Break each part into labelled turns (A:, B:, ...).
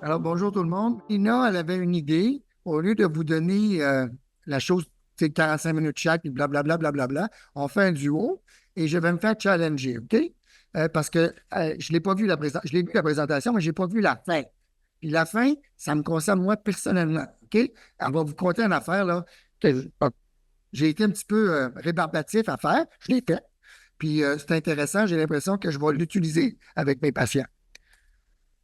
A: Alors, bonjour tout le monde. Ina, elle avait une idée. Au lieu de vous donner la chose, c'est 45 minutes chaque, et blablabla, blablabla, on fait un duo et je vais me faire challenger, OK? Parce que je l'ai pas vu je l'ai vu la présentation, mais je n'ai pas vu la fin. Puis la fin, ça me concerne moi personnellement, OK? On va vous conter une affaire, là, que j'ai été un petit peu rébarbatif à faire. Je l'ai fait. Puis c'est intéressant. J'ai l'impression que je vais l'utiliser avec mes patients.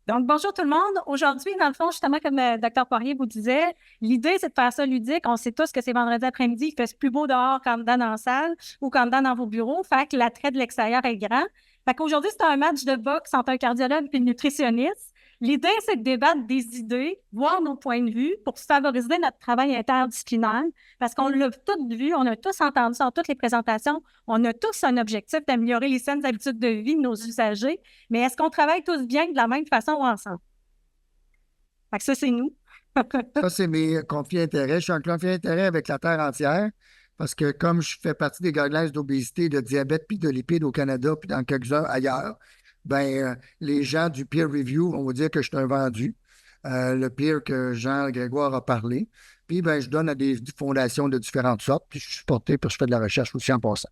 B: Donc, bonjour tout le monde. Aujourd'hui, dans le fond, justement, comme le Dr. Poirier vous disait, l'idée, c'est de faire ça ludique. On sait tous que c'est vendredi après-midi, il fait plus beau dehors qu'en dedans dans la salle ou qu'en dedans dans vos bureaux. Fait que l'attrait de l'extérieur est grand. Fait qu'aujourd'hui, c'est un match de boxe entre un cardiologue et une nutritionniste. L'idée, c'est de débattre des idées, voir nos points de vue pour favoriser notre travail interdisciplinaire. Parce qu'on l'a tous vu, on a tous entendu dans toutes les présentations, on a tous un objectif d'améliorer les saines habitudes de vie de nos usagers. Mais est-ce qu'on travaille tous bien de la même façon ou ensemble? Fait que ça, c'est nous.
A: Ça, c'est mes conflits d'intérêts. Je suis en conflit d'intérêts avec la Terre entière parce que comme je fais partie des guidelines d'obésité, de diabète puis de lipides au Canada puis dans quelques-uns ailleurs, les gens du peer review, on va dire que je suis un vendu. Le peer que Jean Grégoire a parlé. Puis, je donne à des fondations de différentes sortes. Puis, je suis supporté parce que je fais de la recherche aussi en passant.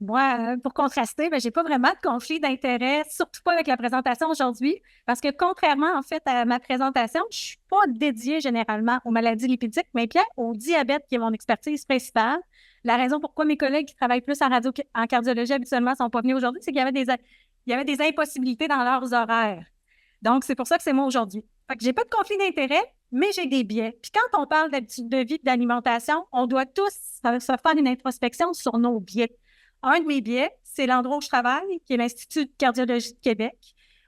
B: Moi, pour contraster, je n'ai pas vraiment de conflit d'intérêt, surtout pas avec la présentation aujourd'hui, parce que contrairement, en fait, à ma présentation, je ne suis pas dédiée généralement aux maladies lipidiques, mais bien au diabète, qui est mon expertise principale. La raison pourquoi mes collègues qui travaillent plus en cardiologie habituellement ne sont pas venus aujourd'hui, c'est qu'il y avait des impossibilités dans leurs horaires. Donc, c'est pour ça que c'est moi aujourd'hui. Fait que j'ai pas de conflit d'intérêt, mais j'ai des biais. Puis quand on parle d'habitude de vie et d'alimentation, on doit tous se faire une introspection sur nos biais. Un de mes biais, c'est l'endroit où je travaille, qui est l'Institut de cardiologie de Québec,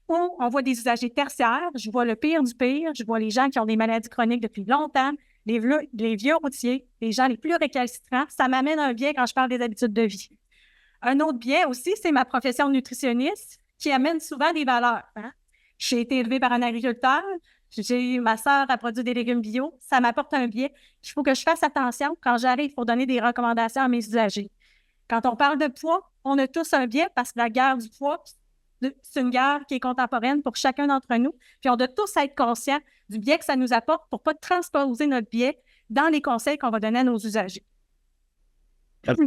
B: où on voit des usagers tertiaires. Je vois le pire du pire. Je vois les gens qui ont des maladies chroniques depuis longtemps, les vieux routiers, les gens les plus récalcitrants. Ça m'amène un biais quand je parle des habitudes de vie. Un autre biais aussi, c'est ma profession de nutritionniste qui amène souvent des valeurs. Hein? J'ai été élevée par un agriculteur. Ma sœur a produit des légumes bio. Ça m'apporte un biais. Il faut que je fasse attention quand j'arrive pour donner des recommandations à mes usagers. Quand on parle de poids, on a tous un biais parce que la guerre du poids, c'est une guerre qui est contemporaine pour chacun d'entre nous. Puis on doit tous être conscients du biais que ça nous apporte pour ne pas transposer notre biais dans les conseils qu'on va donner à nos usagers. Je ne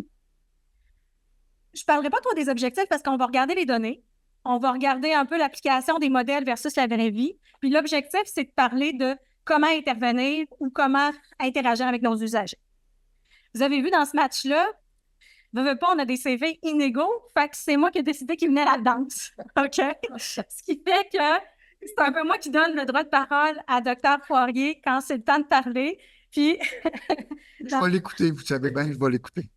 B: parlerai pas trop des objectifs parce qu'on va regarder les données. On va regarder un peu l'application des modèles versus la vraie vie. Puis l'objectif, c'est de parler de comment intervenir ou comment interagir avec nos usagers. Vous avez vu dans ce match-là, veux pas, on a des CV inégaux. Fait que c'est moi qui ai décidé qu'il venait à la danse. OK? Ce qui fait que c'est un peu moi qui donne le droit de parole à Dr. Poirier quand c'est le temps de parler. Puis,
A: Je vais l'écouter, vous savez bien, je vais l'écouter.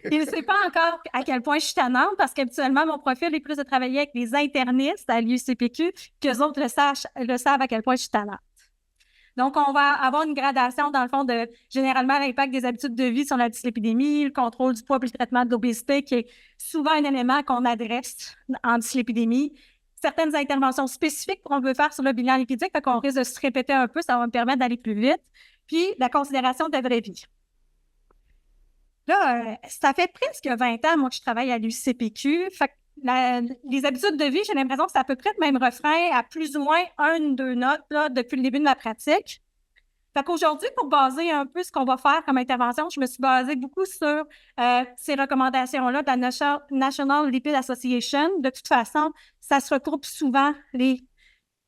B: il ne sait pas encore à quel point je suis tannante parce qu'habituellement, mon profil est plus de travailler avec des internistes à l'UCPQ qu'eux autres le savent à quel point je suis tannante. Donc, on va avoir une gradation, dans le fond, de généralement l'impact des habitudes de vie sur la dyslipidémie, le contrôle du poids et le traitement de l'obésité, qui est souvent un élément qu'on adresse en dyslipidémie. Certaines interventions spécifiques qu'on veut faire sur le bilan lipidique, fait qu'on risque de se répéter un peu, ça va me permettre d'aller plus vite. Puis, la considération de la vraie vie. Là, ça fait presque 20 ans, moi, que je travaille à l'UCPQ. Fait que les habitudes de vie, j'ai l'impression que c'est à peu près le même refrain à plus ou moins 1 ou 2 notes là, depuis le début de ma pratique. Fait qu'aujourd'hui, pour baser un peu ce qu'on va faire comme intervention, je me suis basée beaucoup sur ces recommandations-là de la National Lipid Association. De toute façon, ça se regroupe souvent les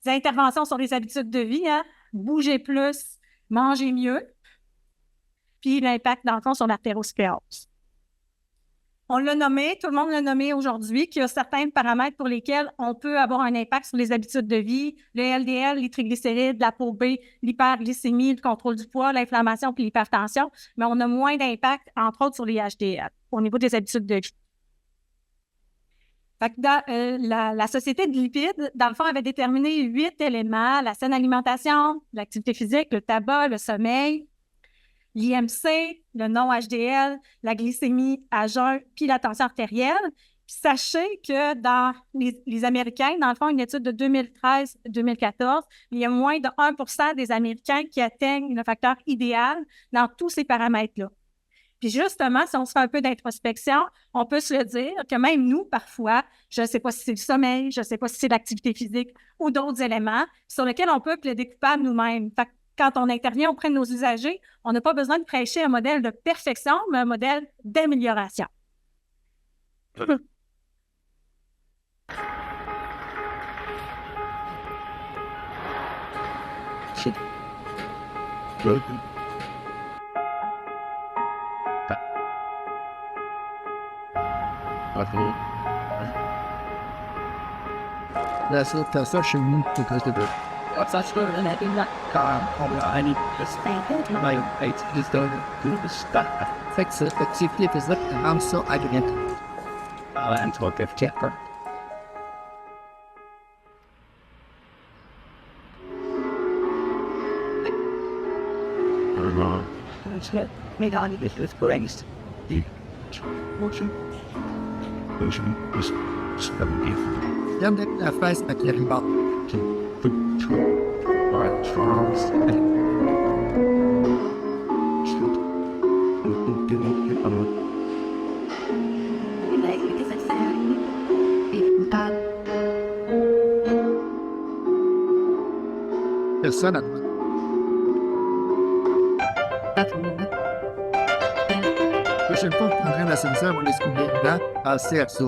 B: interventions sur les habitudes de vie. Hein? Bouger plus, manger mieux, puis l'impact, dans le fond, sur l'artérosclérose. On l'a nommé, tout le monde l'a nommé aujourd'hui, qu'il y a certains paramètres pour lesquels on peut avoir un impact sur les habitudes de vie, le LDL, les triglycérides, la peau B, l'hyperglycémie, le contrôle du poids, l'inflammation puis l'hypertension, mais on a moins d'impact, entre autres, sur les HDL au niveau des habitudes de vie. Fait que la Société de lipides, dans le fond, avait déterminé 8 éléments, la saine alimentation, l'activité physique, le tabac, le sommeil, l'IMC, le non-HDL, la glycémie à jeun, puis la tension artérielle. Puis sachez que dans les Américains, dans le fond, une étude de 2013-2014, il y a moins de 1 des Américains qui atteignent le facteur idéal dans tous ces paramètres-là. Puis justement, si on se fait un peu d'introspection, on peut se le dire que même nous, parfois, je ne sais pas si c'est le sommeil, je ne sais pas si c'est l'activité physique ou d'autres éléments sur lesquels on peut plaider coupable nous-mêmes. Fait que quand on intervient auprès de nos usagers, on n'a pas besoin de prêcher un modèle de perfection, mais un modèle d'amélioration.
A: T'as ça chez nous, c'est que c'est fait que ça, tu flippes ça, tu rends ça agréable. Regarde la face à qui arrive. Personne à toi. La prochaine fois que tu prendrais l'ascenseur, on va l'escalier dedans, passer à ça.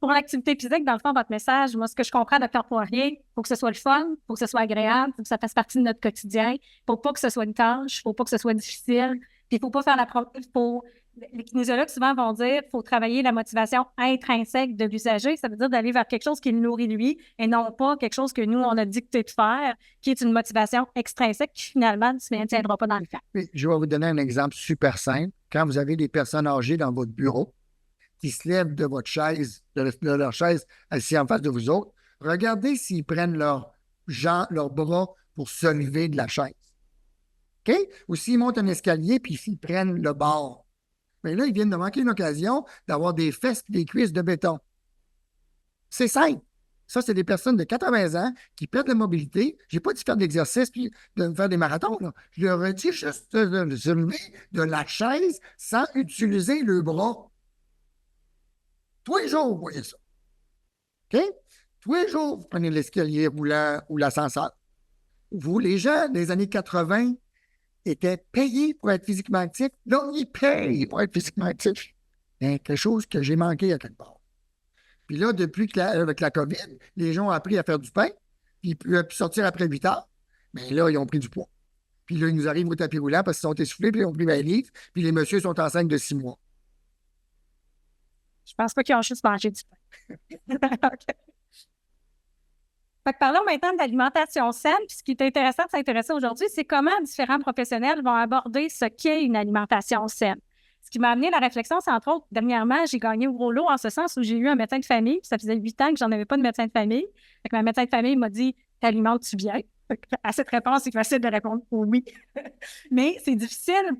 B: Pour l'activité physique, dans le fond, votre message, moi, ce que je comprends, Dr. Poirier, il faut que ce soit le fun, il faut que ce soit agréable, il faut que ça fasse partie de notre quotidien, il ne faut pas que ce soit une tâche, il ne faut pas que ce soit difficile, puis il ne faut pas faire les kinésiologues souvent vont dire qu'il faut travailler la motivation intrinsèque de l'usager, ça veut dire d'aller vers quelque chose qui le nourrit lui et non pas quelque chose que nous, on a dicté de faire, qui est une motivation extrinsèque qui finalement ne se maintiendra pas dans le temps.
A: Je vais vous donner un exemple super simple. Quand vous avez des personnes âgées dans votre bureau, qui se lèvent de votre chaise, de leur chaise assis en face de vous autres, regardez s'ils prennent leurs bras pour se lever de la chaise. OK? Ou s'ils montent un escalier puis s'ils prennent le bord. Mais là, ils viennent de manquer une occasion d'avoir des fesses et des cuisses de béton. C'est simple. Ça, c'est des personnes de 80 ans qui perdent la mobilité. Je n'ai pas dit faire de l'exercice puis de me faire des marathons. Là. Je leur ai dit juste de se lever de la chaise sans utiliser le bras. Tous les jours, vous voyez ça. OK? Tous les jours, vous prenez l'escalier roulant ou l'ascenseur. Vous, les gens des années 80, étaient payés pour être physiquement actifs. Là, ils payent pour être physiquement actifs. C'est quelque chose que j'ai manqué à quelque part. Puis là, depuis avec la COVID, les gens ont appris à faire du pain, puis ils peuvent sortir après 8 heures. Mais là, ils ont pris du poids. Puis là, ils nous arrivent au tapis roulant parce qu'ils sont essoufflés, puis ils ont pris 20 livres, puis les messieurs sont enceintes de 6 mois.
B: Je pense pas qu'ils ont juste mangé du pain. Okay. Fait que parlons maintenant de l'alimentation saine. Puis ce qui est intéressant de s'intéresser aujourd'hui, c'est comment différents professionnels vont aborder ce qu'est une alimentation saine. Ce qui m'a amené à la réflexion, c'est entre autres, dernièrement, j'ai gagné au gros lot en ce sens où j'ai eu un médecin de famille. Ça faisait 8 ans que j'en avais pas de médecin de famille. Fait que ma médecin de famille m'a dit « T'alimentes-tu bien? » À cette réponse, c'est facile de répondre « oui ». Mais c'est difficile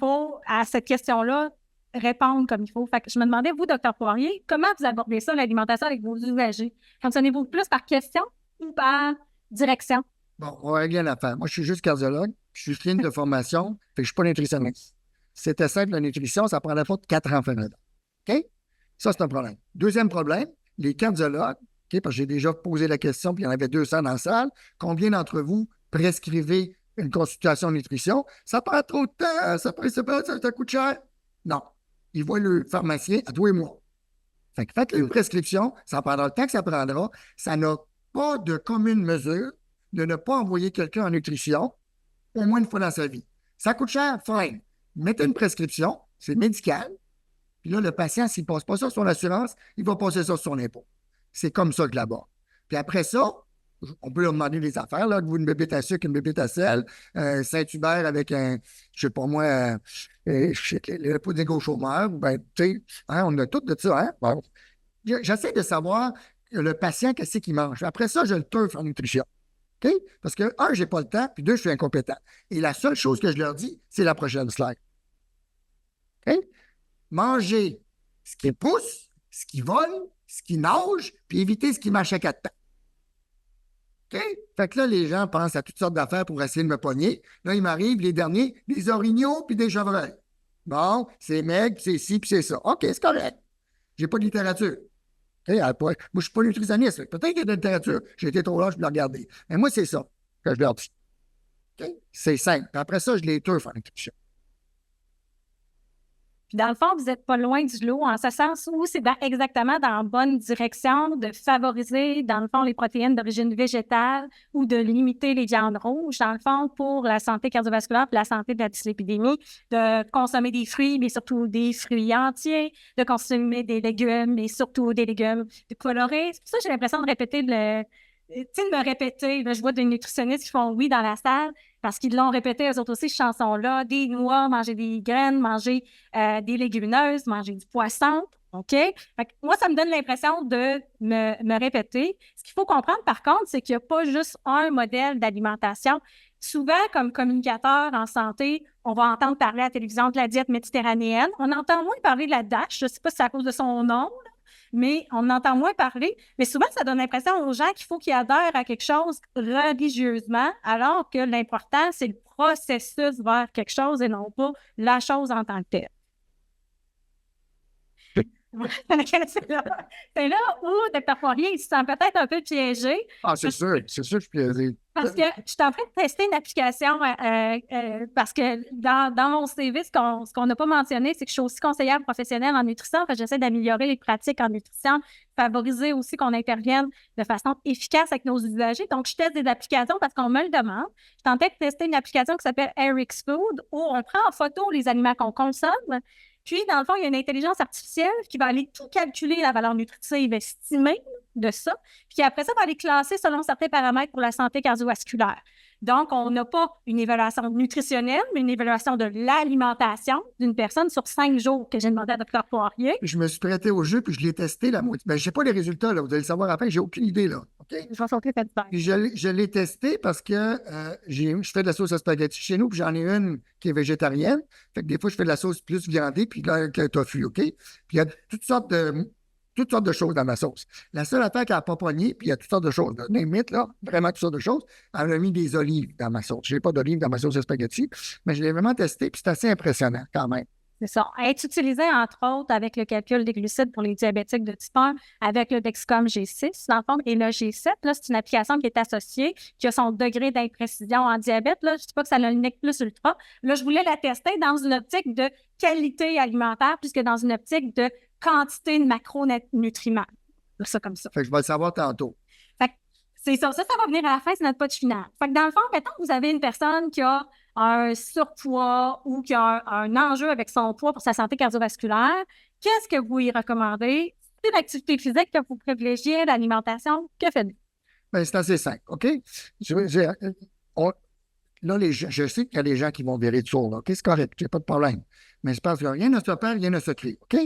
B: à cette question-là, répondre comme il faut. Fait que je me demandais, vous, Dr. Poirier, comment vous abordez ça, l'alimentation avec vos usagers? Fonctionnez-vous plus par question ou par direction?
A: Bon, on va régler l'affaire. Moi, je suis juste cardiologue, je suis clinique de formation, fait que je ne suis pas nutritionniste. C'était simple, la nutrition, ça prend la faute de 4 ans faire dedans. OK? Ça, c'est un problème. Deuxième problème, les cardiologues, OK, parce que j'ai déjà posé la question, puis il y en avait 200 dans la salle, combien d'entre vous prescrivez une consultation nutrition? Ça prend trop de temps, ça coûte cher. Non. Ils voient le pharmacien à tous les mois. Fait que faites une prescription, ça prendra le temps que ça prendra. Ça n'a pas de commune mesure de ne pas envoyer quelqu'un en nutrition au moins une fois dans sa vie. Ça coûte cher, fine. Mettez une prescription, c'est médical. Puis là, le patient, s'il ne passe pas ça sur son assurance, il va passer ça sur son impôt. C'est comme ça que là-bas. Puis après ça, on peut leur demander des affaires, là, que vous une bébête à sucre, une bébête à sel, Saint-Hubert avec un, je sais pas moi, le pudding au chômeur, ben, tu sais, hein, on a tout de ça, hein? Bon. J'essaie de savoir le patient, qu'est-ce qu'il mange. Après ça, je le turf en nutrition. OK? Parce que, un, je n'ai pas le temps, puis deux, je suis incompétent. Et la seule chose que je leur dis, c'est la prochaine slide. OK? Manger ce qui pousse, ce qui vole, ce qui nage, puis éviter ce qui marche à quatre pattes. OK? Fait que là, les gens pensent à toutes sortes d'affaires pour essayer de me pogner. Là, il m'arrive les derniers, des orignaux puis des chevreuils. Bon, c'est maigre, c'est ci, puis c'est ça. OK, c'est correct. J'ai pas de littérature. OK? Moi, je ne suis pas nutritionniste. Peut-être qu'il y a de la littérature. J'ai été trop large, je l'ai regardé. Mais moi, c'est ça que je leur dis. OK? C'est simple. Puis après ça, je les turfe en nutrition.
B: Puis dans le fond, vous n'êtes pas loin du lot, en ce sens où c'est exactement dans la bonne direction de favoriser, dans le fond, les protéines d'origine végétale ou de limiter les viandes rouges, dans le fond, pour la santé cardiovasculaire et la santé de la dyslipidémie, de consommer des fruits, mais surtout des fruits entiers, de consommer des légumes, mais surtout des légumes colorés. C'est pour ça que j'ai l'impression de répéter de me répéter. Là, je vois des nutritionnistes qui font oui dans la salle parce qu'ils l'ont répété eux autres aussi, cette chanson-là. Des noix, manger des graines, manger des légumineuses, manger du poisson. OK? Fait que moi, ça me donne l'impression de me répéter. Ce qu'il faut comprendre, par contre, c'est qu'il n'y a pas juste un modèle d'alimentation. Souvent, comme communicateur en santé, on va entendre parler à la télévision de la diète méditerranéenne. On entend moins parler de la DASH. Je ne sais pas si c'est à cause de son nom, mais on entend moins parler. Mais souvent, ça donne l'impression aux gens qu'il faut qu'ils adhèrent à quelque chose religieusement, alors que l'important, c'est le processus vers quelque chose et non pas la chose en tant que telle. C'est là où Dr. Poirier, il se sent peut-être un peu piégé.
A: Ah, c'est sûr que je suis piégé.
B: Parce que je suis en train de tester une application parce que dans mon CV, ce qu'on n'a pas mentionné, c'est que je suis aussi conseillère professionnelle en nutrition. J'essaie d'améliorer les pratiques en nutrition, favoriser aussi qu'on intervienne de façon efficace avec nos usagers. Donc, je teste des applications parce qu'on me le demande. Je suis en train de tester une application qui s'appelle Eric's Food où on prend en photo les aliments qu'on consomme. Puis, dans le fond, il y a une intelligence artificielle qui va aller tout calculer la valeur nutritive estimée de ça, puis après ça, va aller classer selon certains paramètres pour la santé cardiovasculaire. Donc, on n'a pas une évaluation nutritionnelle, mais une évaluation de l'alimentation d'une personne sur 5 jours que j'ai demandé à Dr. Poirier.
A: Je me suis prêté au jeu, puis je l'ai testé la moitié. Ben, je ne sais pas les résultats, là. Vous allez le savoir après, j'ai aucune idée, là. OK?
B: Je vais sauter cette part.
A: Puis je l'ai testé parce que je fais de la sauce à spaghetti chez nous, puis j'en ai une qui est végétarienne. Fait que des fois, je fais de la sauce plus viandée, puis là, avec le tofu, OK? Puis il y a toutes sortes de choses dans ma sauce. La seule affaire qu'elle n'a pas pogné, puis il y a toutes sortes de choses. Limite, là, vraiment toutes sortes de choses. Elle a mis des olives dans ma sauce. Je n'ai pas d'olives dans ma sauce à spaghetti, mais je l'ai vraiment testé, puis c'est assez impressionnant quand même.
B: C'est ça. Être utilisé, entre autres, avec le calcul des glucides pour les diabétiques de type 1, avec le Dexcom G6, dans le fond, et le G7, là, c'est une application qui est associée, qui a son degré d'imprécision en diabète. Là, je ne dis pas que ça a le NEC plus ultra. Là, je voulais la tester dans une optique de qualité alimentaire, plus que dans une optique de quantité de macronutriments. Ça comme ça.
A: Fait que je vais le savoir tantôt.
B: Fait que c'est ça. Ça va venir à la fin, c'est notre pot final. Fait que dans le fond, mettons que vous avez une personne qui a un surpoids ou qui a un enjeu avec son poids pour sa santé cardiovasculaire, qu'est-ce que vous y recommandez? C'est l'activité physique que vous privilégiez, l'alimentation, que faites-vous?
A: Bien, c'est assez simple, OK? Là, je sais qu'il y a des gens qui vont virer de sourd, OK? C'est correct, j'ai pas de problème. Mais je pense que rien ne se perd, rien ne se crée, OK?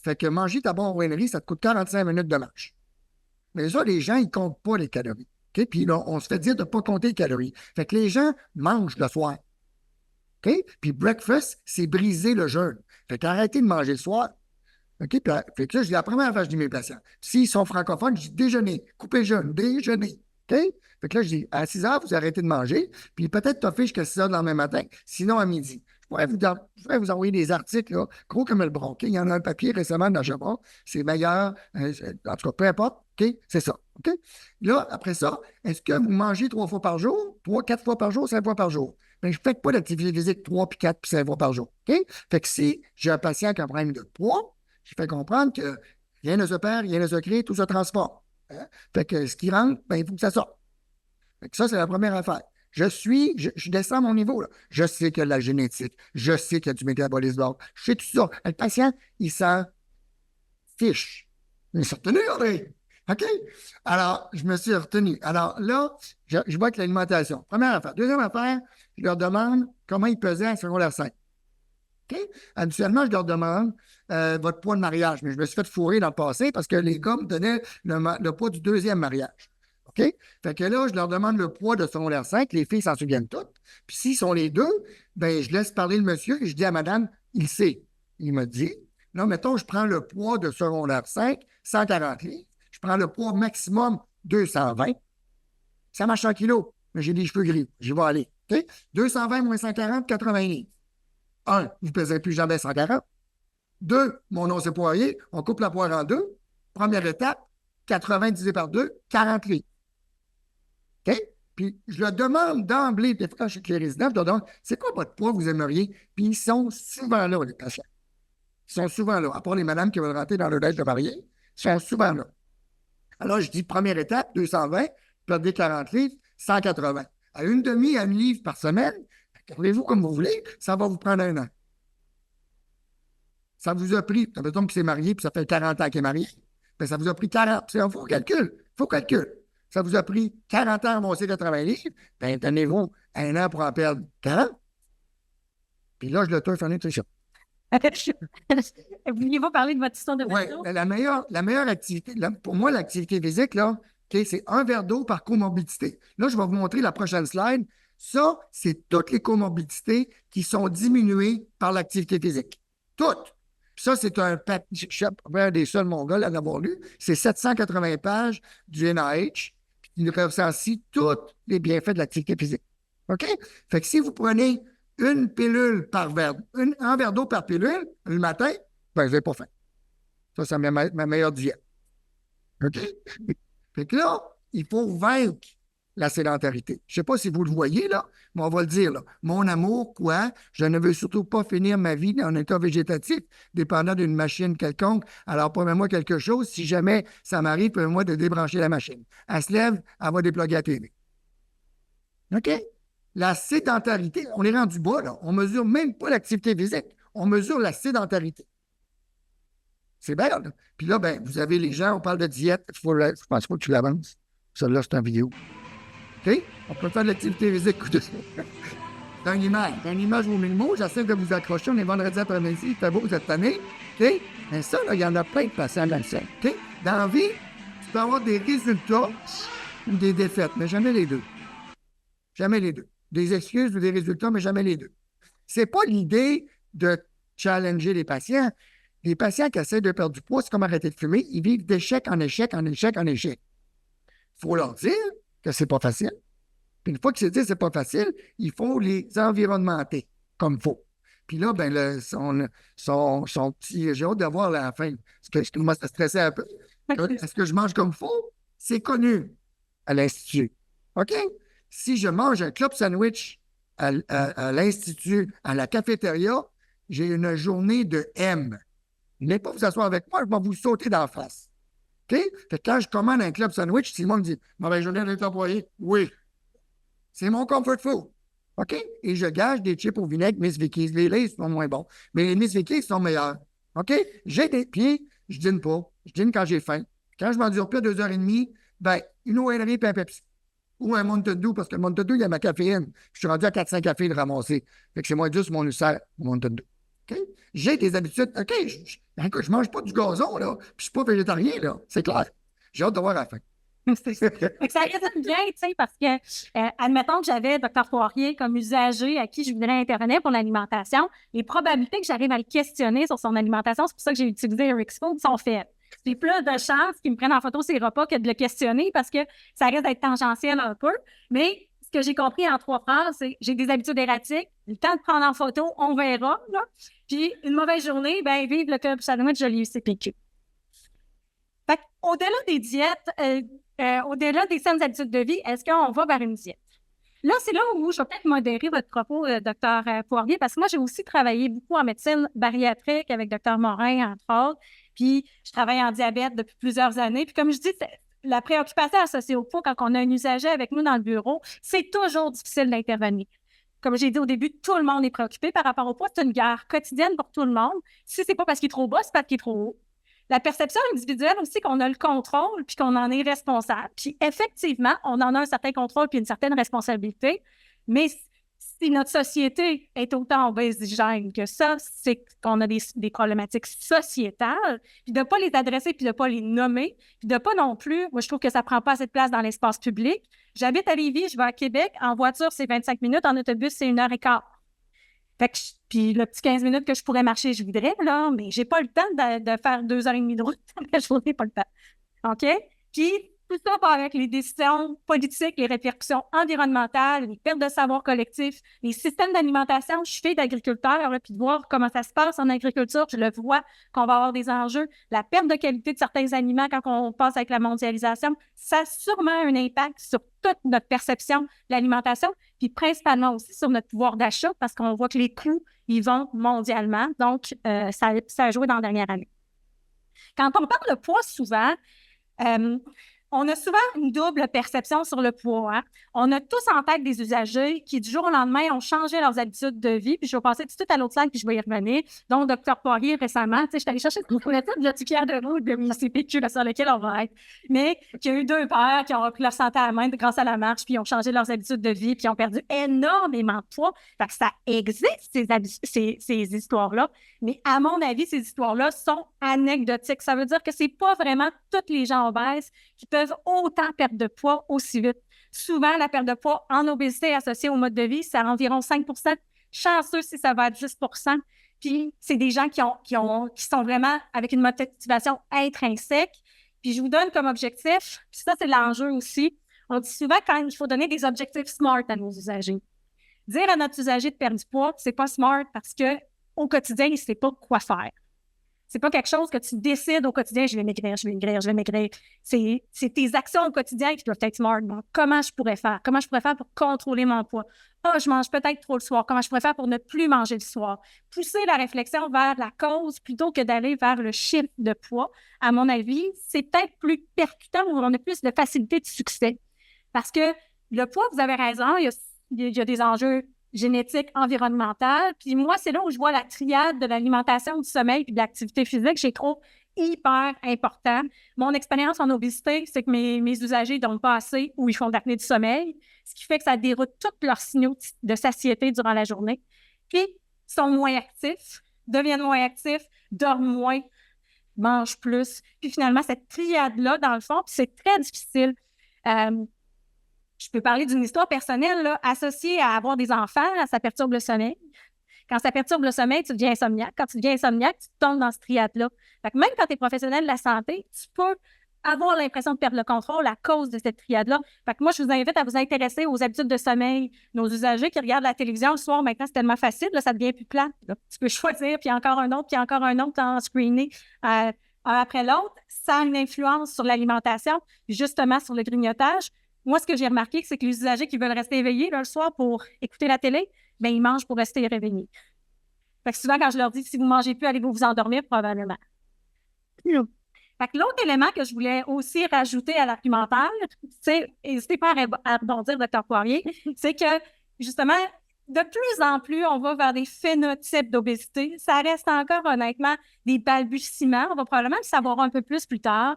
A: Fait que manger ta bonne winery, ça te coûte 45 minutes de marche. Mais ça, les gens, ils ne comptent pas les calories. OK? Puis là, on se fait dire de ne pas compter les calories. Fait que les gens mangent le soir. OK? Puis breakfast, c'est briser le jeûne. Fait qu'arrêtez de manger le soir. OK? Puis, fait que là, je dis la première fois, je dis à mes patients, s'ils sont francophones, je dis déjeuner, coupez le jeûne, déjeuner. OK? Fait que là, je dis à 6 heures, vous arrêtez de manger, puis peut-être toffer jusqu'à 6 heures le lendemain matin, sinon à midi. Je pourrais vous envoyer des articles, là, gros comme le bronc. Il y en a un papier récemment dans Jabon. C'est meilleur. En tout cas, peu importe. OK? C'est ça. OK? Là, après ça, est-ce que vous mangez 3 fois par jour, 3, 4 fois par jour, 5 fois par jour? Bien, je ne fais pas d'activité physique 3, puis 4, puis 5 fois par jour. OK? Fait que si j'ai un patient qui a un problème de poids, je fais comprendre que rien ne se perd, rien ne se crée, tout se transforme. Hein? Fait que ce qui rentre, bien, il faut que ça sorte. Fait que ça, c'est la première affaire. Je descends à mon niveau, là. Je sais qu'il y a de la génétique. Je sais qu'il y a du métabolisme d'ordre. Je sais tout ça. Le patient, il s'en fiche. Il s'est retenu, André. OK? Alors, je me suis retenu. Alors là, je vois que l'alimentation. Première affaire. Deuxième affaire, je leur demande comment ils pesaient en secondaire 5. OK? Habituellement, je leur demande votre poids de mariage, mais je me suis fait fourrer dans le passé parce que les gars me donnaient le poids du deuxième mariage. OK? Fait que là, je leur demande le poids de secondaire 5, les filles s'en souviennent toutes. Puis s'ils sont les deux, ben je laisse parler le monsieur et je dis à madame, il sait. Il me dit, non, mettons, je prends le poids de secondaire 5, 140 livres. Je prends le poids maximum 220. Ça marche en kilos, mais j'ai des cheveux gris. J'y vais aller. OK? 220 moins 140, 80 livres. 1, vous ne pesez plus jamais 140. 2, mon nom c'est Poirier, on coupe la poire en deux. Première étape, 80 divisé par 2, 40 livres. OK? Puis je leur demande d'emblée, puis quand je suis les résidents, je leur demande, c'est quoi votre poids vous aimeriez? Puis ils sont souvent là, les patients. Ils sont souvent là. À part les madames qui veulent rentrer dans le âge de mariée, ils sont souvent là. Alors, je dis, première étape, 220, perdez 40 livres, 180. À une demi, à 1 livre par semaine, regardez-vous comme vous voulez, ça va vous prendre 1 an. Ça vous a pris, mettons que c'est marié, puis ça fait 40 ans qu'il est marié, bien, ça vous a pris 40. C'est un faux calcul. Faux calcul. Ça vous a pris 40 ans à monter 80 livres, bien, tenez-vous 1 an pour en perdre 40. Puis là, je le turf en nutrition.
B: Vouliez-vous parler de votre histoire de
A: Oui, la meilleure activité, pour moi, l'activité physique, là, okay, c'est 1 verre d'eau par comorbidité. Là, je vais vous montrer la prochaine slide. Ça, c'est toutes les comorbidités qui sont diminuées par l'activité physique. Toutes. Ça, c'est je suis un des seuls mongols à l'avoir lu. C'est 780 pages du NIH qui recense tous les bienfaits de l'activité physique. OK? Fait que si vous prenez une pilule par verre, un verre d'eau par pilule le matin, ben, vous n'avez pas faim. Ça, c'est ma meilleure diète. OK? Fait que là, il faut vaincre la sédentarité. Je ne sais pas si vous le voyez, là, mais on va le dire, là. Mon amour, quoi? Je ne veux surtout pas finir ma vie en état végétatif, dépendant d'une machine quelconque. Alors, promets-moi quelque chose. Si jamais ça m'arrive, promets-moi de débrancher la machine. Elle se lève, elle va déploguer la télé. OK? La sédentarité, on est rendu bas, là. On ne mesure même pas l'activité physique. On mesure la sédentarité. C'est bien, là. Puis là, ben, vous avez les gens, on parle de diète. Je pense pas que tu l'avances. Celle-là, c'est en vidéo. OK? On peut faire de l'activité physique. C'est une image. C'est une image au minimum. J'essaie de vous accrocher. On est vendredi après-midi. Il fait beau cette année. OK? Mais ça, là, il y en a plein de patients dans le sein. OK? Dans la vie, tu peux avoir des résultats ou des défaites, mais jamais les deux. Jamais les deux. Des excuses ou des résultats, mais jamais les deux. C'est pas l'idée de challenger les patients. Les patients qui essaient de perdre du poids, c'est comme arrêter de fumer. Ils vivent d'échec en échec, en échec, en échec. Il faut leur dire que c'est pas facile. Puis une fois qu'ils se disent que c'est pas facile, il faut les environnementer comme il faut. Puis là, ben, son petit, j'ai hâte de voir à la fin. Parce que je commence à stresser un peu. Est-ce que je mange comme il faut? C'est connu à l'Institut. OK? Si je mange un club sandwich à l'Institut, à la cafétéria, j'ai une journée de M. Venez pas vous asseoir avec moi, je vais vous sauter d'en face. OK? Fait que quand je commande un club sandwich, si le monde me dit mauvaise journée d'être employé, oui. C'est mon comfort food. OK? Et je gage des chips au vinaigre Miss Vicky's. Les Lays sont moins bons. Mais les Miss Vicky's sont meilleurs. OK? J'ai des pieds, je dîne pas. Je dîne quand j'ai faim. Quand je m'endure plus à 2h30, ben, une OLV et un Pepsi. Ou un Mountain Dew, parce que le Mountain Dew, il y a ma caféine. Je suis rendu à 400 cafés de ramasser. Fait que c'est moins juste mon ulcère, mon Mountain Dew. OK? J'ai des habitudes. OK, je mange pas du gazon, là. Puis je suis pas végétarien, là. C'est clair. J'ai hâte de voir à la fin.
B: Ça résonne bien, tu sais, parce que, admettons que j'avais Dr. Poirier comme usager à qui je voulais intervenir pour l'alimentation, les probabilités que j'arrive à le questionner sur son alimentation, c'est pour ça que j'ai utilisé Eric Food, sont faibles. J'ai plus de chances qu'il me prenne en photo ses repas que de le questionner parce que ça risque d'être tangentiel un peu. Mais ce que j'ai compris en 3 phrases, c'est j'ai des habitudes erratiques, le temps de prendre en photo, on verra, là. Puis une mauvaise journée, ben vive le club sandwich, je l'ai UCPQ. Fait au-delà des diètes, au-delà des saines habitudes de vie, est-ce qu'on va vers une diète? Là, c'est là où je vais peut-être modérer votre propos, Dr. Poirier, parce que moi, j'ai aussi travaillé beaucoup en médecine bariatrique avec Dr. Morin, entre autres. Puis, je travaille en diabète depuis plusieurs années. Puis, comme je dis, la préoccupation associée au poids, quand on a un usager avec nous dans le bureau, c'est toujours difficile d'intervenir. Comme j'ai dit au début, tout le monde est préoccupé par rapport au poids. C'est une guerre quotidienne pour tout le monde. Si c'est pas parce qu'il est trop bas, c'est parce qu'il est trop haut. La perception individuelle aussi qu'on a le contrôle puis qu'on en est responsable. Puis effectivement, on en a un certain contrôle puis une certaine responsabilité, mais Si notre société est autant obesigène que ça, c'est qu'on a des problématiques sociétales, puis de ne pas les adresser, puis de ne pas les nommer, puis de ne pas non plus, moi je trouve que ça ne prend pas assez de place dans l'espace public. J'habite à Lévis, je vais à Québec, en voiture c'est 25 minutes, en autobus c'est 1h15. Fait que, puis le petit 15 minutes que je pourrais marcher, je voudrais, là, mais j'ai pas le temps de faire 2h30 de route. Je n'ai pas le temps. OK? Puis tout ça va avec les décisions politiques, les répercussions environnementales, les pertes de savoir collectif, les systèmes d'alimentation. Je suis fille d'agriculteur, puis de voir comment ça se passe en agriculture, je le vois qu'on va avoir des enjeux. La perte de qualité de certains aliments quand on passe avec la mondialisation, ça a sûrement un impact sur toute notre perception de l'alimentation, puis principalement aussi sur notre pouvoir d'achat, parce qu'on voit que les coûts, ils vont mondialement. Donc, ça a joué dans la dernière année. Quand on parle de poids, souvent, on a souvent une double perception sur le poids. Hein? On a tous en tête des usagers qui, du jour au lendemain, ont changé leurs habitudes de vie. Puis je vais passer tout de suite à l'autre slide, puis je vais y revenir. Donc, Dr. Poirier, récemment, je suis allée chercher une couverture de Fière de vous de MCPQ, sur lequel on va être, mais qui a eu 2 pères qui ont repris leur santé à la main grâce à la marche, puis ont changé leurs habitudes de vie, puis ont perdu énormément de poids. Fait que ça existe, ces histoires-là. Mais à mon avis, ces histoires-là sont anecdotiques. Ça veut dire que c'est pas vraiment tous les gens obèses qui peuvent autant perdre de poids aussi vite. Souvent, la perte de poids en obésité associée au mode de vie, c'est environ 5 chanceux si ça va être 10 Puis, c'est des gens qui sont vraiment avec une motivation intrinsèque. Puis, je vous donne comme objectif, puis ça, c'est l'enjeu aussi. On dit souvent quand il faut donner des objectifs SMART à nos usagers. Dire à notre usager de perdre du poids, c'est pas SMART parce qu'au quotidien, il ne sait pas quoi faire. C'est pas quelque chose que tu décides au quotidien, je vais maigrir, je vais maigrir, je vais maigrir. C'est tes actions au quotidien qui doivent être smart. Donc, comment je pourrais faire? Comment je pourrais faire pour contrôler mon poids? Ah, je mange peut-être trop le soir. Comment je pourrais faire pour ne plus manger le soir? Pousser la réflexion vers la cause plutôt que d'aller vers le chiffre de poids, à mon avis, c'est peut-être plus percutant où on a plus de facilité de succès. Parce que le poids, vous avez raison, il y a des enjeux génétique, environnementale. Puis moi, c'est là où je vois la triade de l'alimentation, du sommeil et de l'activité physique. Je trouve hyper important. Mon expérience en obésité, c'est que mes usagers ne dorment pas assez ou ils font de l'apnée du sommeil, ce qui fait que ça déroute tous leurs signaux de satiété durant la journée. Puis, ils sont moins actifs, deviennent moins actifs, dorment moins, mangent plus. Puis finalement, cette triade-là, dans le fond, c'est très difficile. Je peux parler d'une histoire personnelle là, associée à avoir des enfants, ça perturbe le sommeil. Quand ça perturbe le sommeil, tu deviens insomniaque. Quand tu deviens insomniaque, tu tombes dans ce triade-là. Fait que même quand tu es professionnel de la santé, tu peux avoir l'impression de perdre le contrôle à cause de cette triade-là. Fait que moi, je vous invite à vous intéresser aux habitudes de sommeil. Nos usagers qui regardent la télévision le soir, maintenant, c'est tellement facile, là, ça devient plus plat. Là. Tu peux choisir, puis encore un autre, puis encore un autre en screener un après l'autre. Ça a une influence sur l'alimentation, justement sur le grignotage. Moi, ce que j'ai remarqué, c'est que les usagers qui veulent rester éveillés là, le soir pour écouter la télé, bien, ils mangent pour rester réveillés. Fait que souvent, quand je leur dis si vous ne mangez plus, allez-vous vous endormir, probablement. Fait que l'autre élément que je voulais aussi rajouter à l'argumentaire, n'hésitez pas à rebondir, Dr. Poirier, c'est que, justement, de plus en plus, on va vers des phénotypes d'obésité. Ça reste encore, honnêtement, des balbutiements. On va probablement le savoir un peu plus tard.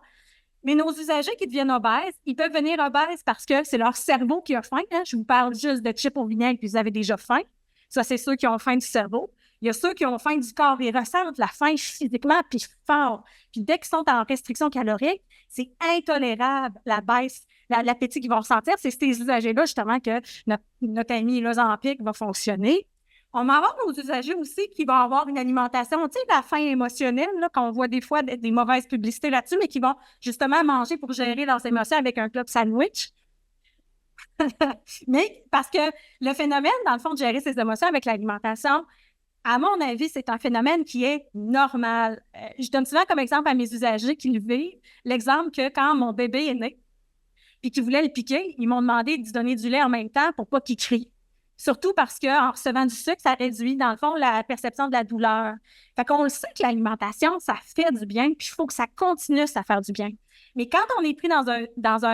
B: Mais nos usagers qui deviennent obèses, ils peuvent devenir obèses parce que c'est leur cerveau qui a faim. Hein? Je vous parle juste de chips au vinaigre, puis vous avez déjà faim. Ça, c'est ceux qui ont faim du cerveau. Il y a ceux qui ont faim du corps. Ils ressentent la faim physiquement, puis fort. Puis dès qu'ils sont en restriction calorique, c'est intolérable, la baisse, l'appétit qu'ils vont ressentir. C'est ces usagers-là, justement, que notre ami Ozempic va fonctionner. On va avoir nos usagers aussi qui vont avoir une alimentation, tu sais, la faim émotionnelle, là, qu'on voit des fois des mauvaises publicités là-dessus, mais qui vont justement manger pour gérer leurs émotions avec un club sandwich. Mais parce que le phénomène, dans le fond, de gérer ses émotions avec l'alimentation, à mon avis, c'est un phénomène qui est normal. Je donne souvent comme exemple à mes usagers qui le vivent, l'exemple que quand mon bébé est né et qu'ils voulaient le piquer, ils m'ont demandé de lui donner du lait en même temps pour pas qu'il crie. Surtout parce qu'en recevant du sucre, ça réduit, dans le fond, la perception de la douleur. Fait qu'on le sait que l'alimentation, ça fait du bien, puis il faut que ça continue à faire du bien. Mais quand on est pris dans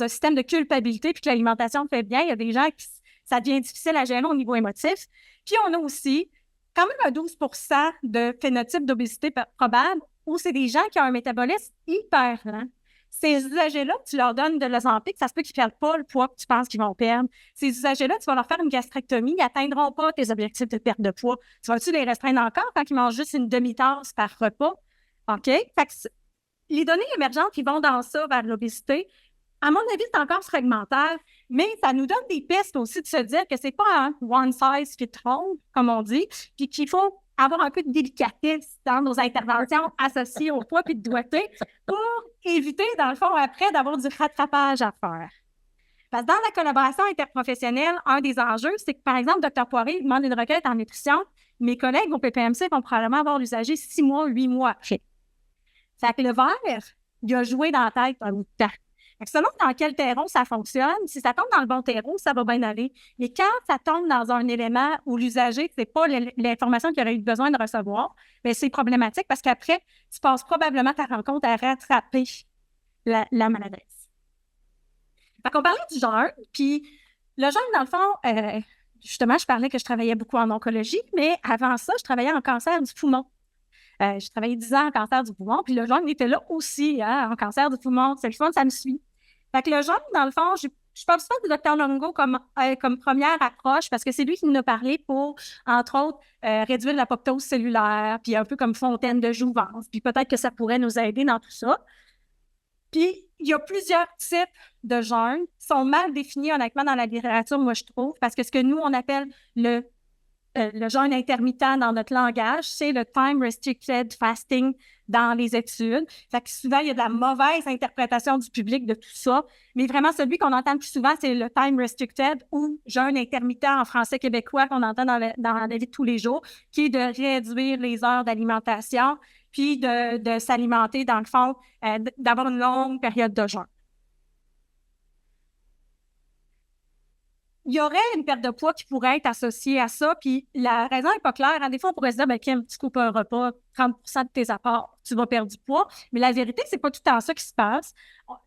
B: un système de culpabilité puis que l'alimentation fait bien, il y a des gens qui ça devient difficile à gérer au niveau émotif. Puis on a aussi quand même un 12 de phénotype d'obésité probable où c'est des gens qui ont un métabolisme hyper lent. Ces usagers-là, tu leur donnes de l'Ozempic, ça se peut qu'ils ne perdent pas le poids que tu penses qu'ils vont perdre. Ces usagers-là, tu vas leur faire une gastrectomie, ils n'atteindront pas tes objectifs de perte de poids. Tu vas-tu les restreindre encore quand ils mangent juste une demi-tasse par repas? OK? Fait que les données émergentes qui vont dans ça vers l'obésité, à mon avis, c'est encore fragmentaire, mais ça nous donne des pistes aussi de se dire que c'est pas un one size fit all, comme on dit, puis qu'il faut avoir un peu de délicatesse dans nos interventions associées au poids puis de doigté pour éviter, dans le fond, après, d'avoir du rattrapage à faire. Parce que dans la collaboration interprofessionnelle, un des enjeux, c'est que, par exemple, Dr. Poirier demande une requête en nutrition. Mes collègues au PPMC vont probablement avoir l'usager 6 mois, 8 mois après. Fait que le verre, il a joué dans la tête un bout de temps. Fait que selon dans quel terreau ça fonctionne, si ça tombe dans le bon terreau, ça va bien aller. Mais quand ça tombe dans un élément où l'usager, c'est pas l'information qu'il aurait eu besoin de recevoir, bien, c'est problématique parce qu'après, tu passes probablement ta rencontre à rattraper la maladresse. Fait qu'on parlait du jeûne, puis le jeûne, dans le fond, justement, je parlais que je travaillais beaucoup en oncologie, mais avant ça, je travaillais en cancer du poumon. J'ai travaillé 10 ans en cancer du poumon, puis le jeûne était là aussi, en cancer du poumon. C'est le fun, ça me suit. Fait que le jeûne, dans le fond, je parle souvent du Dr. Longo comme première approche parce que c'est lui qui nous a parlé pour, entre autres, réduire l'apoptose cellulaire, puis un peu comme fontaine de jouvence. Puis peut-être que ça pourrait nous aider dans tout ça. Puis il y a plusieurs types de jeûnes qui sont mal définis, honnêtement, dans la littérature, moi, je trouve, parce que ce que nous, on appelle le jeûne intermittent dans notre langage, c'est le time restricted fasting dans les études. Fait que souvent, il y a de la mauvaise interprétation du public de tout ça. Mais vraiment, celui qu'on entend le plus souvent, c'est le time restricted ou jeûne intermittent en français québécois qu'on entend dans la vie de tous les jours, qui est de réduire les heures d'alimentation puis de s'alimenter, dans le fond, d'avoir une longue période de jeûne. Il y aurait une perte de poids qui pourrait être associée à ça, puis la raison n'est pas claire. Des fois, on pourrait se dire, ben, Kim, tu coupes un repas, 30 de tes apports, tu vas perdre du poids. Mais la vérité, c'est pas tout le temps ça qui se passe.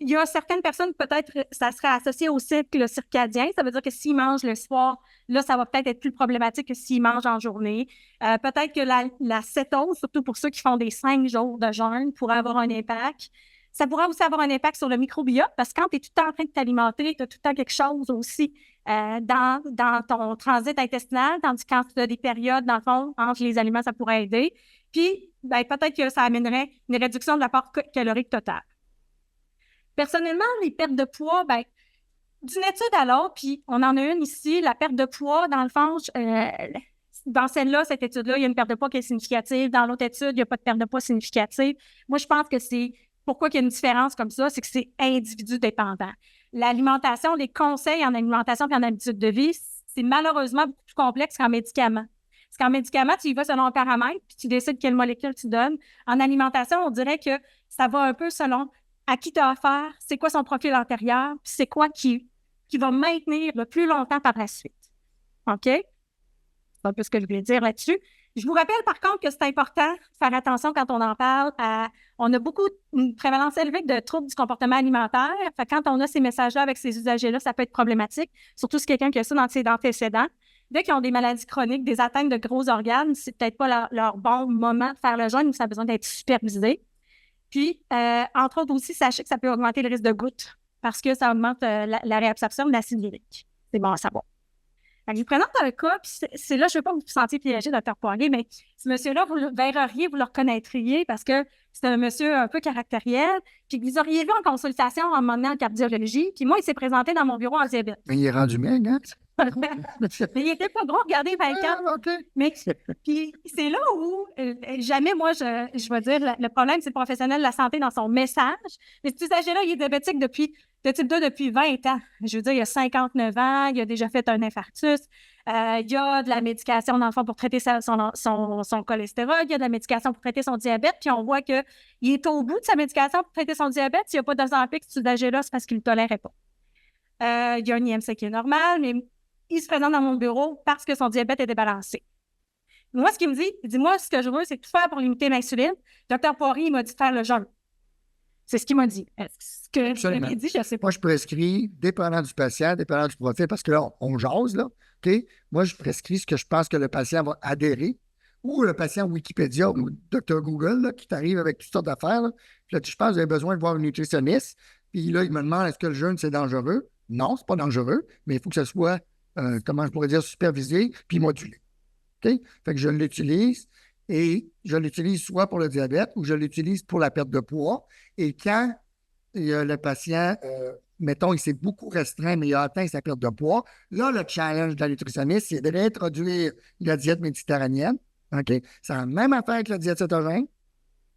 B: Il y a certaines personnes, peut-être, ça serait associé au cycle circadien. Ça veut dire que s'ils mangent le soir, là, ça va peut-être être plus problématique que s'ils mangent en journée. Peut-être que la cétose, surtout pour ceux qui font des 5 jours de jeûne, pourrait avoir un impact. Ça pourrait aussi avoir un impact sur le microbiote parce que quand tu es tout le temps en train de t'alimenter, tu as tout le temps quelque chose aussi dans ton transit intestinal, tandis que quand tu as des périodes, dans le fond, entre les aliments, ça pourrait aider. Puis, ben, peut-être que ça amènerait une réduction de l'apport calorique total. Personnellement, les pertes de poids, ben, d'une étude à l'autre, puis on en a une ici, la perte de poids, dans le fond, dans celle-là, cette étude-là, il y a une perte de poids qui est significative. Dans l'autre étude, il n'y a pas de perte de poids significative. Moi, je pense que c'est pourquoi il y a une différence comme ça, c'est que c'est individu dépendant. L'alimentation, les conseils en alimentation et en habitude de vie, c'est malheureusement beaucoup plus complexe qu'en médicaments. Parce qu'en médicament, tu y vas selon un paramètre, puis tu décides quelle molécule tu donnes. En alimentation, on dirait que ça va un peu selon à qui tu as affaire, c'est quoi son profil antérieur, puis c'est quoi qui va maintenir le plus longtemps par la suite. OK? C'est un peu ce que je voulais dire là-dessus. Je vous rappelle par contre que c'est important de faire attention quand on en parle. On a une prévalence élevée de troubles du comportement alimentaire. Fait quand on a ces messages-là avec ces usagers-là, ça peut être problématique, surtout si quelqu'un qui a ça dans ses antécédents. Dès qu'ils ont des maladies chroniques, des atteintes de gros organes, c'est peut-être pas leur bon moment de faire le jeûne ou ça a besoin d'être supervisé. Puis, entre autres aussi, sachez que ça peut augmenter le risque de goutte parce que ça augmente la réabsorption de l'acide urique. C'est bon à savoir. Je vous présente un cas, puis c'est là, je ne veux pas vous sentir piégé, Dr. Poirier, mais ce monsieur-là, vous le verriez, vous le reconnaîtriez parce que c'est un monsieur un peu caractériel, puis vous auriez vu en consultation en moment en cardiologie, puis moi, il s'est présenté dans mon bureau en diabète.
A: Mais il est rendu maigre, hein?
B: Mais il n'était pas gros, regardez, 24.
A: Ah, OK.
B: Mais puis c'est là où, jamais, moi, je vais dire, le problème, c'est le professionnel de la santé dans son message. Mais cet usager-là, il est diabétique de type 2 depuis 20 ans. Je veux dire, il a 59 ans, il a déjà fait un infarctus, il y a de la médication, dans le fond, pour traiter son cholestérol, il y a de la médication pour traiter son diabète, puis on voit qu'il est au bout de sa médication pour traiter son diabète. S'il n'y a pas d'Ozempic, cet usager-là, c'est parce qu'il ne le tolérait pas. Il y a un IMC qui est normal, mais il se présente dans mon bureau parce que son diabète est débalancé. Moi, ce qu'il me dit, il dit, moi, ce que je veux, c'est tout faire pour limiter l'insuline. Dr. Poirier, il m'a dit de faire le jeûne. C'est ce qu'il m'a dit. Ce que je lui ai dit, je ne sais pas.
A: Moi, je prescris, dépendant du patient, dépendant du profil, parce que là, on jase, là, OK? Moi, je prescris ce que je pense que le patient va adhérer ou le patient Wikipédia ou Dr. Google là, qui t'arrive avec toutes sortes d'affaires. Là. Puis là, je pense que vous avez besoin de voir un nutritionniste. Puis là, il me demande est-ce que le jeûne, c'est dangereux? Non, c'est pas dangereux, mais il faut que ce soit, comment je pourrais dire, supervisé puis modulé. OK? Fait que je l'utilise et je l'utilise soit pour le diabète ou je l'utilise pour la perte de poids. Et quand le patient, mettons, il s'est beaucoup restreint, mais il a atteint sa perte de poids. Là, le challenge de la nutritionniste, c'est de réintroduire la diète méditerranéenne. OK? C'est la même affaire que la diète cétogène.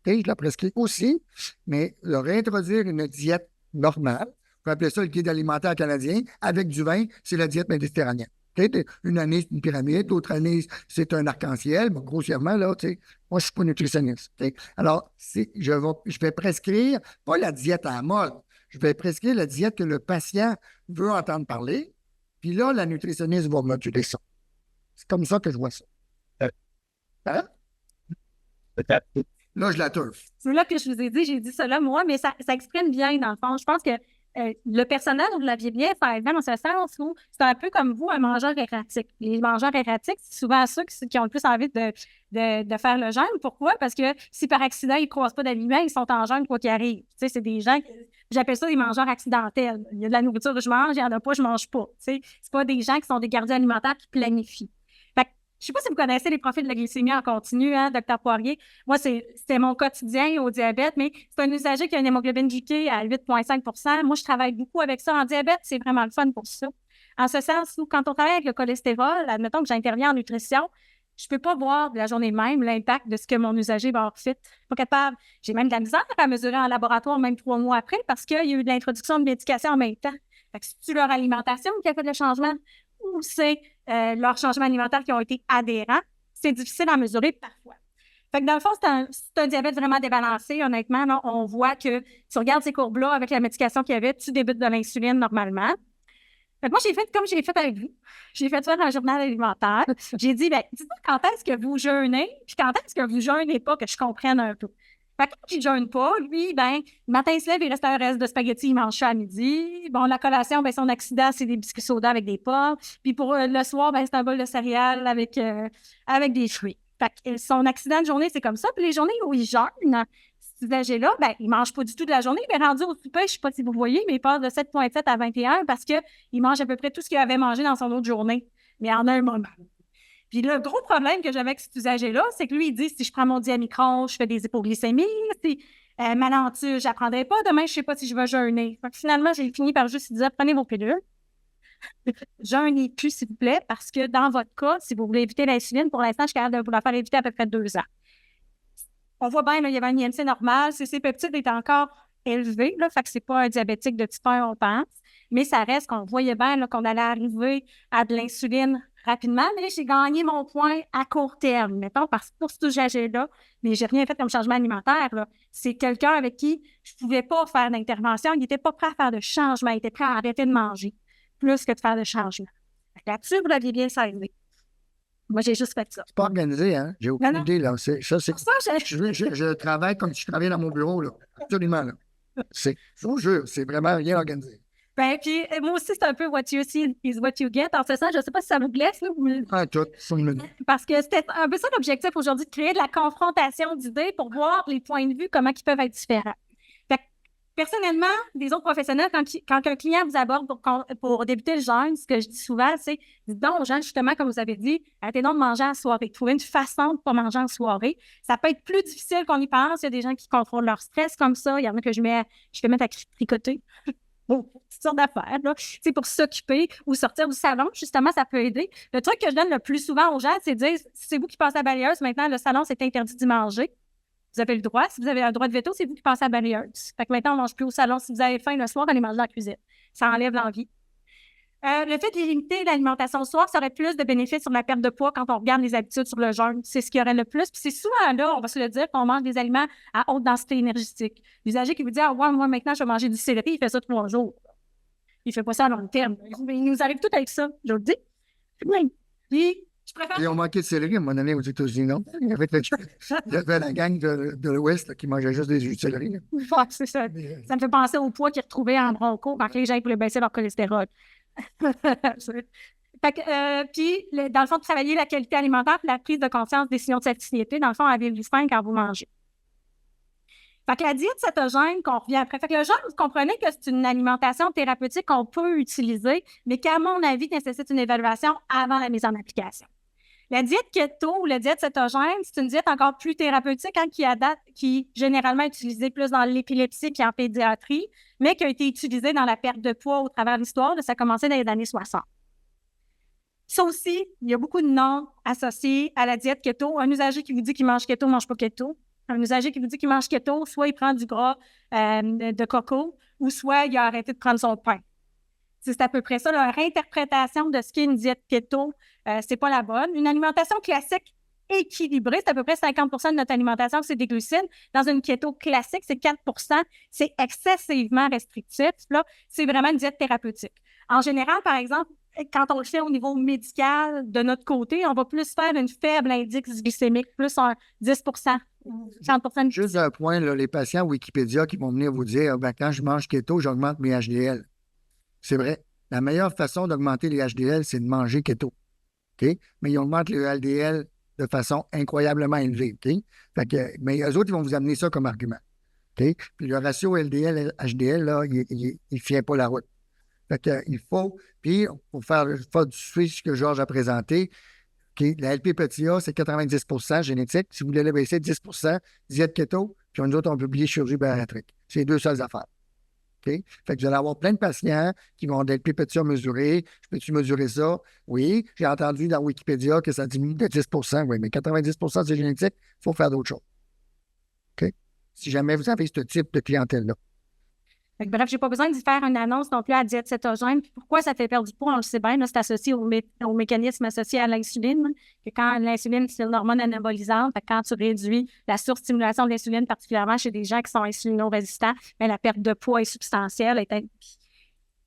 A: OK? Je la prescris aussi, mais de réintroduire une diète normale. On peut appeler ça le guide alimentaire canadien. Avec du vin, c'est la diète méditerranéenne. Okay? Une année, c'est une pyramide. L'autre année, c'est un arc-en-ciel. Bon, grossièrement, là, moi, je ne suis pas nutritionniste. Okay? Alors, je vais prescrire pas la diète à la mode. Je vais prescrire la diète que le patient veut entendre parler. Puis là, la nutritionniste va moduler ça. C'est comme ça que je vois ça. Hein?
C: Peut-être.
A: Là, je la turfe.
B: C'est là que je vous ai dit, j'ai dit cela moi, mais ça exprime bien dans le fond. Je pense que le personnage, vous l'aviez bien fait dans ce sens où c'est un peu comme vous, un mangeur erratique. Les mangeurs erratiques, c'est souvent ceux qui ont le plus envie de faire le jeûne. Pourquoi? Parce que si par accident, ils ne croisent pas d'aliments, ils sont en jeûne quoi qu'il arrive. Tu sais, c'est des gens, j'appelle ça des mangeurs accidentels. Il y a de la nourriture que je mange, il n'y en a pas, je ne mange pas. Tu sais, c'est pas des gens qui sont des gardiens alimentaires qui planifient. Je ne sais pas si vous connaissez les profils de la glycémie en continu, hein, Dr. Poirier. Moi, c'était mon quotidien au diabète, mais c'est un usager qui a une hémoglobine glyquée à 8,5 %. Moi, je travaille beaucoup avec ça. En diabète, c'est vraiment le fun pour ça. En ce sens où, quand on travaille avec le cholestérol, admettons que j'interviens en nutrition, je ne peux pas voir de la journée même l'impact de ce que mon usager va avoir fait. Pas capable. J'ai même de la misère à mesurer en laboratoire, même 3 mois après, parce qu'il y a eu de l'introduction de médication en même temps. Fait que c'est-tu leur alimentation qui a fait le changement ou c'est leurs changements alimentaires qui ont été adhérents? C'est difficile à mesurer parfois. Fait que dans le fond, c'est un diabète vraiment débalancé. Honnêtement, là, on voit que si on regarde ces courbes-là avec la médication qu'il y avait, tu débutes de l'insuline normalement. Fait que moi, j'ai fait comme j'ai fait avec vous. J'ai fait faire un journal alimentaire. J'ai dit, ben, dites-moi quand est-ce que vous jeûnez, puis quand est-ce que vous jeûnez pas, que je comprenne un peu. Fait que quand il ne jeûne pas, lui, ben, le matin, il se lève, il reste un reste de spaghettis, il mange ça à midi. Bon, la collation, ben, son accident, c'est des biscuits soda avec des pommes. Puis pour le soir, ben, c'est un bol de céréales avec des fruits. Fait que son accident de journée, c'est comme ça. Puis les journées où il jeûne, cet âge-là, ben, il ne mange pas du tout de la journée. Mais rendu au souper, je ne sais pas si vous voyez, mais il passe de 7,7 à 21 parce qu'il mange à peu près tout ce qu'il avait mangé dans son autre journée. Mais en un moment. Puis le gros problème que j'avais avec cet usager-là, c'est que lui, il dit, si je prends mon diamicron, je fais des hypoglycémies, si ma lenture, je n'apprendrai pas, demain, je ne sais pas si je vais jeûner. Fait que finalement, j'ai fini par juste dire, prenez vos pilules. Jeûnez plus, s'il vous plaît, parce que dans votre cas, si vous voulez éviter l'insuline, pour l'instant, je suis capable de vous la faire éviter à peu près 2 ans. On voit bien, là, il y avait un IMC normal, ses peptides étaient encore élevés, là, fait que c'est pas un diabétique de type 1, on pense, mais ça reste qu'on voyait bien là, qu'on allait arriver à de l'insuline rapidement, mais j'ai gagné mon point à court terme, mettons, parce que pour ce usager-là, mais j'ai rien fait comme changement alimentaire, là. C'est quelqu'un avec qui je ne pouvais pas faire d'intervention, il n'était pas prêt à faire de changement, il était prêt à arrêter de manger, plus que de faire de changement. Là-dessus, vous l'aviez bien saisi. Moi, j'ai juste fait ça.
A: C'est pas organisé, hein? J'ai aucune idée, là. Je travaille comme si je travaillais dans mon bureau, là. Absolument, là. Je vous jure, c'est vraiment rien organisé.
B: Ben, puis moi aussi, c'est un peu what you see is what you get. En ce sens, je ne sais pas si ça vous blesse, là,
A: tout.
B: Parce que c'était un peu ça l'objectif aujourd'hui, de créer de la confrontation d'idées pour voir les points de vue, comment ils peuvent être différents. Fait que, personnellement, des autres professionnels, quand un client vous aborde pour débuter le jeûne, ce que je dis souvent, c'est dites donc aux gens, justement, comme vous avez dit, arrêtez donc de manger en soirée. Trouvez une façon de ne pas manger en soirée. Ça peut être plus difficile qu'on y pense. Il y a des gens qui contrôlent leur stress comme ça. Il y en a que je fais mettre à tricoter. Bon, toutes sortes d'affaires, là. C'est pour s'occuper ou sortir du salon, justement, ça peut aider. Le truc que je donne le plus souvent aux gens, c'est de dire, si c'est vous qui passez à la balayeuse, maintenant, le salon, c'est interdit d'y manger. Vous avez le droit. Si vous avez un droit de veto, c'est vous qui passez à la balayeuse. Fait que maintenant, on ne mange plus au salon. Si vous avez faim le soir, allez manger dans la cuisine. Ça enlève l'envie. Le fait de limiter l'alimentation le soir, ça aurait plus de bénéfices sur la perte de poids quand on regarde les habitudes sur le jeûne. C'est ce qui aurait le plus. Puis c'est souvent là, on va se le dire, qu'on mange des aliments à haute densité énergétique. L'usager qui vous dit, ah ouais, moi maintenant, je vais manger du céleri, il fait ça 3 jours. Il ne fait pas ça à long terme. Il nous arrive tout avec ça, je vous le dis. Puis, je préfère...
A: Ils ont manqué de céleri à un moment donné aux États-Unis, non? Il y avait la gang de l'Ouest qui mangeait juste des jus de céleri.
B: Ouais, c'est ça. Ça me fait penser au poids qu'ils retrouvaient en bronco quand les gens voulaient baisser leur cholestérol. Puis, dans le fond, de travailler la qualité alimentaire et la prise de conscience des signaux de satiété, dans le fond, à vivre du faim quand vous mangez. Fait que la diète cétogène, qu'on revient après. Fait que le jeûne, vous comprenez que c'est une alimentation thérapeutique qu'on peut utiliser, mais qui, à mon avis, nécessite une évaluation avant la mise en application. La diète keto ou la diète cétogène, c'est une diète encore plus thérapeutique qui est généralement utilisée plus dans l'épilepsie et en pédiatrie, mais qui a été utilisée dans la perte de poids au travers de l'histoire. Ça a commencé dans les années 60. Ça aussi, il y a beaucoup de noms associés à la diète keto. Un usager qui vous dit qu'il mange keto ne mange pas keto. Un usager qui vous dit qu'il mange keto, soit il prend du gras de coco, ou soit il a arrêté de prendre son pain. C'est à peu près ça. Leur interprétation de ce qu'est une diète keto, c'est pas la bonne. Une alimentation classique équilibrée, c'est à peu près 50 de notre alimentation, c'est des glucides. Dans une keto classique, c'est 4 c'est excessivement restrictif. Là, c'est vraiment une diète thérapeutique. En général, par exemple, quand on le fait au niveau médical, de notre côté, on va plus faire une faible index glycémique, plus un 10 30
A: Juste un point, là, les patients Wikipédia qui vont venir vous dire ben, quand je mange keto, j'augmente mes HDL. C'est vrai. La meilleure façon d'augmenter les HDL, c'est de manger keto. OK? Mais ils augmentent les LDL de façon incroyablement élevée. OK? Fait que, mais eux autres, ils vont vous amener ça comme argument. OK? Puis le ratio LDL-HDL, là, il ne tient pas la route. Fait que, il faut, puis pour faire du switch que Georges a présenté, okay, la LP-petit-A, c'est 90 génétique. Si vous voulez baisser 10 diète keto, puis nous autres, on publie chirurgie bariatrique. C'est les deux seules affaires. Okay? Fait que vous allez avoir plein de patients qui vont avoir de LP-petit-A mesuré. Je peux-tu mesurer ça? Oui. J'ai entendu dans Wikipédia que ça diminue de 10 oui, mais 90 c'est génétique, il faut faire d'autres choses. Okay? Si jamais vous avez ce type de clientèle-là.
B: Bref, je n'ai pas besoin d'y faire une annonce non plus à la diète cétogène. Puis pourquoi ça fait perdre du poids? On le sait bien, là, c'est associé au mécanisme associé à l'insuline. Que quand l'insuline, c'est une hormone anabolisante, quand tu réduis la surstimulation de l'insuline, particulièrement chez des gens qui sont insulino-résistants, bien, la perte de poids est substantielle.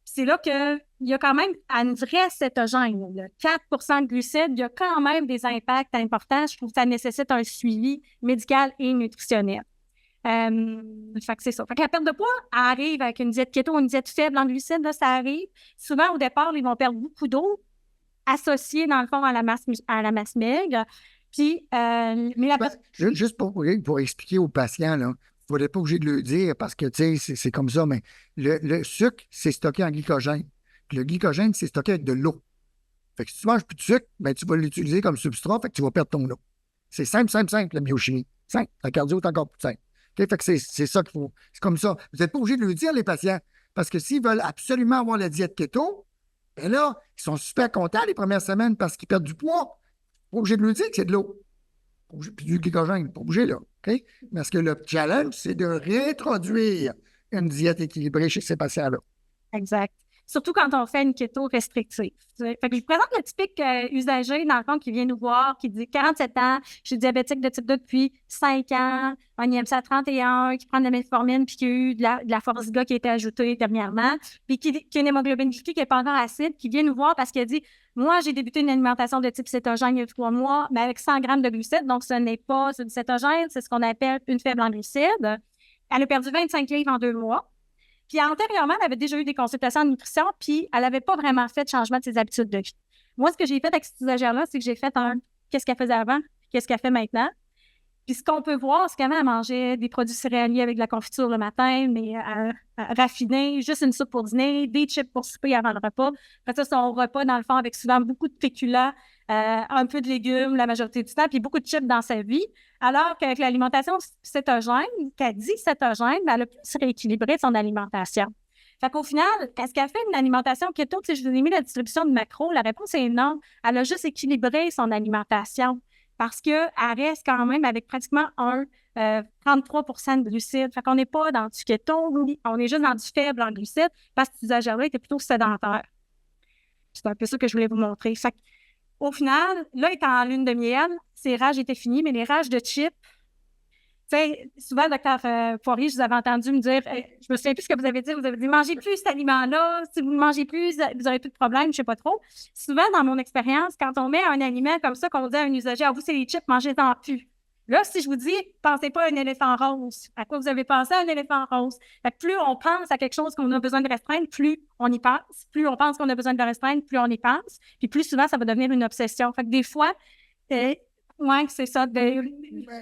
B: C'est là qu'il y a quand même une vraie cétogène, là, 4 de glucides, il y a quand même des impacts importants. Je trouve que ça nécessite un suivi médical et nutritionnel. Fait que c'est ça. Fait que la perte de poids arrive avec une diète keto, une diète faible en glucides, là, ça arrive. Souvent, au départ, ils vont perdre beaucoup d'eau associée, dans le fond, à la masse maigre. Puis, mais
A: juste pour expliquer aux patients, là, vous n'êtes pas obligé de le dire parce que, tu sais, c'est comme ça, mais le sucre, c'est stocké en glycogène. Puis le glycogène, c'est stocké avec de l'eau. Fait que si tu manges plus de sucre, ben, tu vas l'utiliser comme substrat, fait que tu vas perdre ton eau. C'est simple, la biochimie. Simple. La cardio est encore plus simple. Okay? Fait que c'est ça qu'il faut. C'est comme ça. Vous n'êtes pas obligé de le dire, les patients. Parce que s'ils veulent absolument avoir la diète keto, bien là, ils sont super contents les premières semaines parce qu'ils perdent du poids. Pas obligé de le dire que c'est de l'eau. Puis du glycogène. Pas obligé, là. OK? Parce que le challenge, c'est de réintroduire une diète équilibrée chez ces patients-là.
B: Exact. Surtout quand on fait une keto restrictive. Fait que je vous présente le typique usager, dans le fond, qui vient nous voir, qui dit 47 ans, je suis diabétique de type 2 depuis 5 ans, un IMC à 31, qui prend de la metformine, puis qui a eu de la Forxiga qui a été ajoutée dernièrement, puis qui a une hémoglobine glycée qui n'est pas encore acide, qui vient nous voir parce qu'il a dit moi, j'ai débuté une alimentation de type cétogène il y a 3 mois, mais avec 100 grammes de glucides, donc ce n'est pas une cétogène, c'est ce qu'on appelle une faible en glucides. Elle a perdu 25 livres en 2 mois. Puis antérieurement, elle avait déjà eu des consultations en nutrition, puis elle n'avait pas vraiment fait de changement de ses habitudes de vie. Moi, ce que j'ai fait avec cette usagère-là, c'est que j'ai fait qu'est-ce qu'elle faisait avant, qu'est-ce qu'elle fait maintenant. Puis ce qu'on peut voir, c'est qu'avant, elle mangeait des produits céréaliers avec de la confiture le matin, mais raffinée, juste une soupe pour dîner, des chips pour souper avant le repas. Après ça, son repas, dans le fond, avec souvent beaucoup de féculents, un peu de légumes la majorité du temps, puis beaucoup de chips dans sa vie. Alors qu'avec l'alimentation cétogène, qu'elle dit cétogène, elle a plus rééquilibré son alimentation. Fait qu'au final, est-ce qu'elle fait une alimentation keto? Si je vous ai mis la distribution de macros, la réponse est non. Elle a juste équilibré son alimentation parce qu'elle reste quand même avec pratiquement 33 de glucides. Fait qu'on n'est pas dans du keto, on est juste dans du faible en glucides parce que cet usagère-là était plutôt sédentaire. C'est un peu ça que je voulais vous montrer. Fait au final, là, il est en lune de miel, ses rages étaient finies, mais les rages de chips, tu sais, souvent, le docteur Poirier, je vous avais entendu me dire, je me souviens plus ce que vous avez dit, mangez plus cet aliment-là, si vous ne mangez plus, vous n'aurez plus de problème, je ne sais pas trop. Souvent, dans mon expérience, quand on met un aliment comme ça, qu'on dit à un usager, vous, c'est les chips, mangez-en plus. Là, si je vous dis, pensez pas à un éléphant rose, à quoi vous avez pensé à un éléphant rose? Fait que plus on pense à quelque chose qu'on a besoin de restreindre, plus on y pense. Plus on pense qu'on a besoin de le restreindre, plus on y pense. Puis plus souvent, ça va devenir une obsession. Fait que des fois, ouais, c'est ça.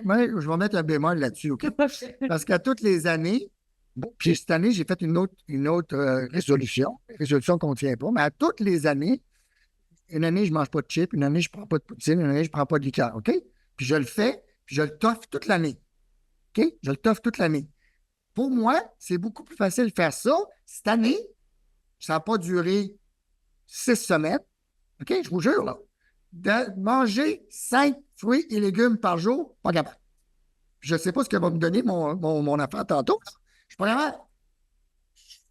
A: Moi, je vais mettre un bémol là-dessus, OK? Parce qu'à toutes les années, bon, puis cette année, j'ai fait une autre résolution qu'on ne tient pas, mais à toutes les années, une année, je ne mange pas de chips, une année, je ne prends pas de poutine, une année, je ne prends pas de liqueur, OK? Puis je le fais, puis je le toffe toute l'année, OK? Je le toffe toute l'année. Pour moi, c'est beaucoup plus facile de faire ça. Cette année, ça n'a pas duré 6 semaines, OK? Je vous jure, là. De manger 5 fruits et légumes par jour, pas capable. Je ne sais pas ce que va me donner mon affaire tantôt. Je ne suis pas capable.